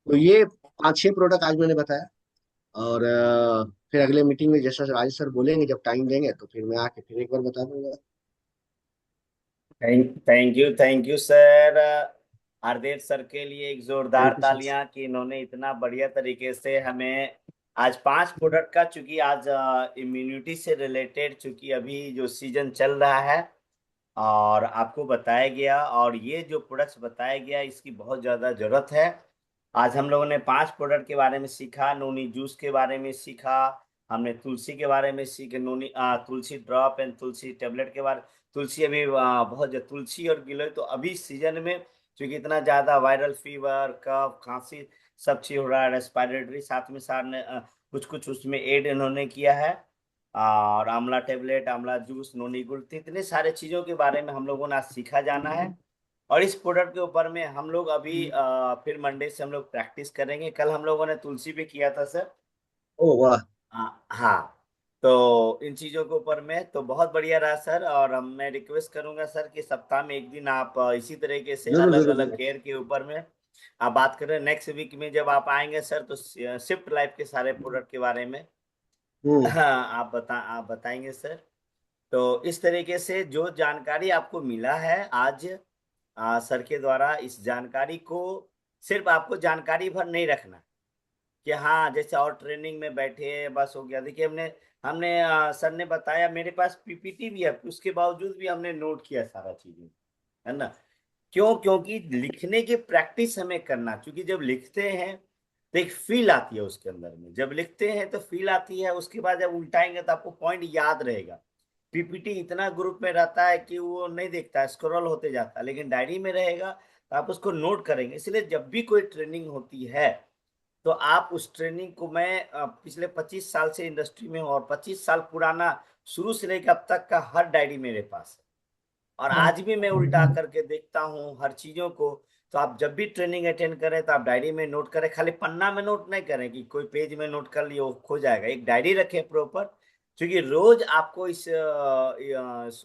तो ये पांच छह प्रोडक्ट आज मैंने बताया। और फिर अगले मीटिंग में जैसा राज सर बोलेंगे, जब टाइम देंगे, तो फिर मैं आके फिर एक बार बता दूंगा। Thank you sir. Hardev sir के लिए एक जोरदार थैंक यू सर। तालियां कि इन्होंने इतना बढ़िया तरीके से हमें आज 5 प्रोडक्ट का, चूंकि आज इम्यूनिटी से रिलेटेड, चूंकि अभी जो सीजन चल रहा है, और आपको बताया गया, और ये जो प्रोडक्ट्स बताया गया इसकी बहुत ज़्यादा ज़रूरत है। आज हम लोगों ने 5 प्रोडक्ट के बारे में सीखा, नोनी जूस के बारे में सीखा, हमने तुलसी के बारे में सीखे, तुलसी ड्रॉप एंड तुलसी टेबलेट के बारे। तुलसी अभी तुलसी और गिलोय तो अभी सीजन में, क्योंकि इतना ज़्यादा वायरल फीवर, कफ, खांसी सब चीज़ हो रहा है, रेस्पिरेटरी, साथ में साथ ने कुछ कुछ उसमें एड इन्होंने किया है। और आंवला टेबलेट, आंवला जूस, नोनी गुड़, तो इतने सारे चीजों के बारे में हम लोगों ने आज सीखा जाना है। और इस प्रोडक्ट के ऊपर में हम लोग अभी फिर मंडे से हम लोग प्रैक्टिस करेंगे। कल हम लोगों ने तुलसी पे किया था सर। ओ वाह। हाँ। तो इन चीजों के ऊपर में तो बहुत बढ़िया रहा सर। और मैं रिक्वेस्ट करूंगा सर कि सप्ताह में एक दिन आप इसी तरीके से जरूर अलग जरूर अलग जरूर। केयर के ऊपर में आप बात करें। नेक्स्ट वीक में जब आप आएंगे सर, तो शिफ्ट लाइफ के सारे प्रोडक्ट के बारे में हम्म। हाँ आप बताएंगे सर। तो इस तरीके से जो जानकारी आपको मिला है आज सर के द्वारा, इस जानकारी को सिर्फ आपको जानकारी भर नहीं रखना कि हाँ जैसे और ट्रेनिंग में बैठे बस हो गया। देखिए हमने हमने सर ने बताया, मेरे पास पीपीटी भी है, उसके बावजूद भी हमने नोट किया सारा चीजें, है ना। क्यों? क्योंकि लिखने की प्रैक्टिस हमें करना, क्योंकि जब लिखते हैं तो एक फील आती है उसके अंदर में, जब लिखते हैं तो फील आती है, उसके बाद जब उल्टाएंगे तो आपको पॉइंट याद रहेगा। पीपीटी इतना ग्रुप में रहता है कि वो नहीं देखता, स्क्रॉल होते जाता है, लेकिन डायरी में रहेगा तो आप उसको नोट करेंगे। इसलिए जब भी कोई ट्रेनिंग होती है तो आप उस ट्रेनिंग को, मैं पिछले 25 साल से इंडस्ट्री में हूँ और 25 साल पुराना शुरू से लेकर अब तक का हर डायरी मेरे पास है। और आज भी मैं उल्टा करके देखता हूँ हर चीजों को। तो आप जब भी ट्रेनिंग अटेंड करें तो आप डायरी में नोट करें, खाली पन्ना में नोट नहीं करें कि कोई पेज में नोट कर लिए वो खो जाएगा। एक डायरी रखें प्रॉपर, क्योंकि रोज आपको इस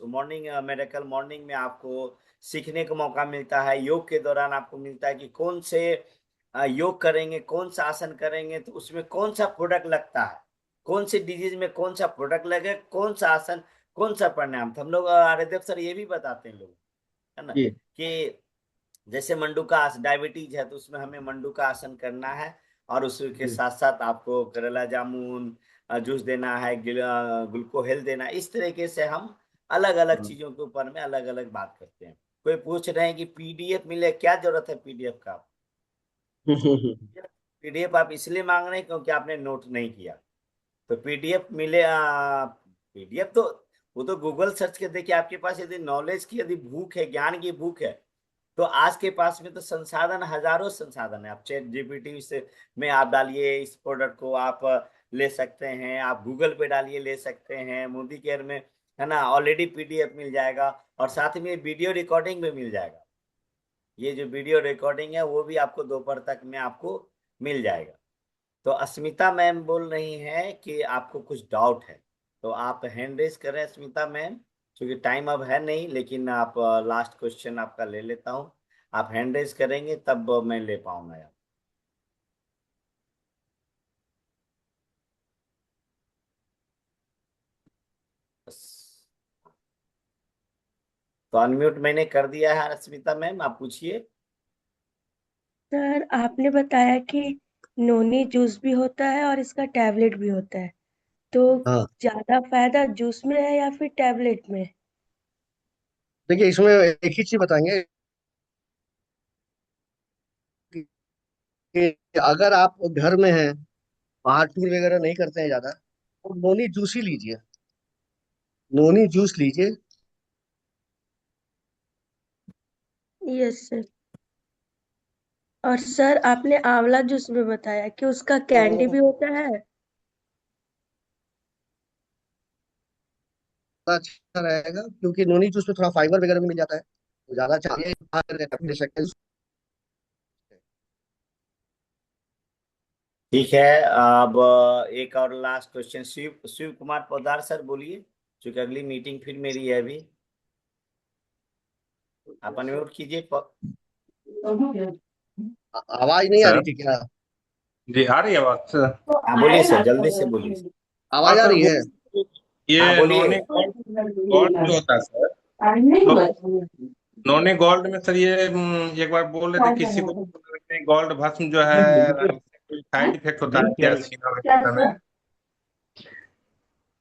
मॉर्निंग, मेरेकल मॉर्निंग में आपको सीखने का मौका मिलता है। योग के दौरान आपको मिलता है कि कौन से योग करेंगे, कौन सा आसन करेंगे तो उसमें कौन सा प्रोडक्ट लगता है, कौन सी डिजीज में कौन सा प्रोडक्ट लगे, कौन सा आसन, कौन सा प्राणायाम। तो हम लोग हरिदेव सर ये भी बताते हैं लोग, है ना, जी। कि जैसे मंडूका आसन, डायबिटीज है तो उसमें हमें मंडूका आसन करना है, और उसके साथ साथ आपको करेला जामुन जूस देना है, ग्लूकोहेल देना है। इस तरीके से हम अलग अलग चीजों के ऊपर में अलग अलग बात करते हैं। कोई पूछ रहे हैं कि पीडीएफ मिले, क्या जरूरत है पीडीएफ का? पीडीएफ आप इसलिए मांग रहे हैं क्योंकि आपने नोट नहीं किया, तो पीडीएफ मिले। पीडीएफ तो वो तो गूगल सर्च के देखिए, आपके पास यदि नॉलेज की यदि भूख है, ज्ञान की भूख है, तो आज के पास में तो संसाधन, हजारों संसाधन है। आप चैट जीपीटी से में आप डालिए, इस प्रोडक्ट को आप ले सकते हैं, आप गूगल पे डालिए ले सकते हैं, मोदी केयर में है ना ऑलरेडी पीडीएफ मिल जाएगा, और साथ में वीडियो रिकॉर्डिंग भी मिल जाएगा। ये जो वीडियो रिकॉर्डिंग है वो भी आपको दोपहर तक में आपको मिल जाएगा। तो अस्मिता मैम बोल रही हैं कि आपको कुछ डाउट है, तो आप हैंड रेज करें अस्मिता मैम, क्योंकि टाइम अब है नहीं, लेकिन आप लास्ट क्वेश्चन आपका ले लेता हूं। आप हैंड रेज करेंगे तब मैं ले पाऊंगा यार। बस। तो अनम्यूट मैंने कर दिया है अस्मिता मैम, आप पूछिए। सर आपने बताया कि नोनी जूस भी होता है और इसका टैबलेट भी होता है, तो हाँ, ज्यादा फायदा जूस में है या फिर टैबलेट में? देखिए इसमें एक ही चीज बताएंगे कि अगर आप घर में हैं, बाहर टूर वगैरह नहीं करते हैं ज्यादा, तो नोनी जूस ही लीजिए, नोनी जूस लीजिए। Yes sir. और सर आपने आंवला जूस में बताया कि उसका कैंडी भी होता है। ज्यादा अच्छा रहेगा, क्योंकि नोनी जूस में थोड़ा फाइबर वगैरह भी मिल जाता है, तो ज्यादा चाहिए ले सकते हैं। ठीक है, अब एक और last question, Shiv Shiv Kumar Podar sir बोलिए, क्योंकि अगली मीटिंग फिर मेरी है अभी। आप अनम्यूट कीजिए आवाज नहीं आ सर रही थी क्या? जी आ रही है बात सर। हाँ बोलिए सर, जल्दी से बोलिए। हाँ आवाज आ सर रही वो है? हाँ ये बोलिए। नॉन गोल्ड जो होता है सर, तो नॉन गोल्ड में सर ये एक बार बोल रहे थे किसी को गोल्ड भस्म जो है कोई साइड इफेक्ट होता है क्या सीना वगैरह में?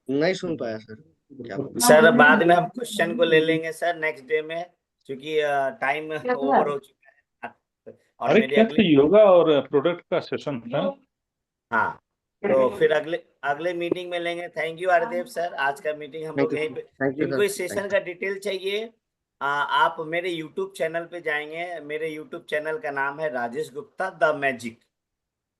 नहीं सुन पाया सर, क्या बोला? सर बाद में हम क्वेश्चन को ले लेंगे सर नेक्स्ट डे में, क्योंकि टाइम ओवर हो चुका है, और अरे मेरे क्या अगले, योगा और प्रोडक्ट का सेशन था। हाँ तो फिर अगले अगले मीटिंग में लेंगे। थैंक यू हरदेव सर, आज का मीटिंग हम थैंक लोग यू यहीं सर, पे। थैंक यू जिनको सर, इस थैंक सेशन यू। का डिटेल चाहिए, आप मेरे यूट्यूब चैनल पे जाएंगे। मेरे यूट्यूब चैनल का नाम है Rajesh Gupta the magic,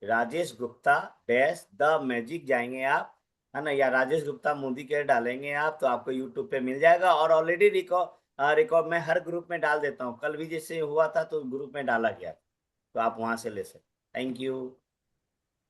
Rajesh Gupta dash the magic जाएंगे आप, है ना, या राजेश गुप्ता मोदी केयर डालेंगे आप तो आपको यूट्यूब पे मिल जाएगा। और ऑलरेडी रिकॉर्ड मैं हर ग्रुप में डाल देता हूँ, कल भी जैसे हुआ था तो ग्रुप में डाला गया, तो आप वहां से ले सकते। Thank you.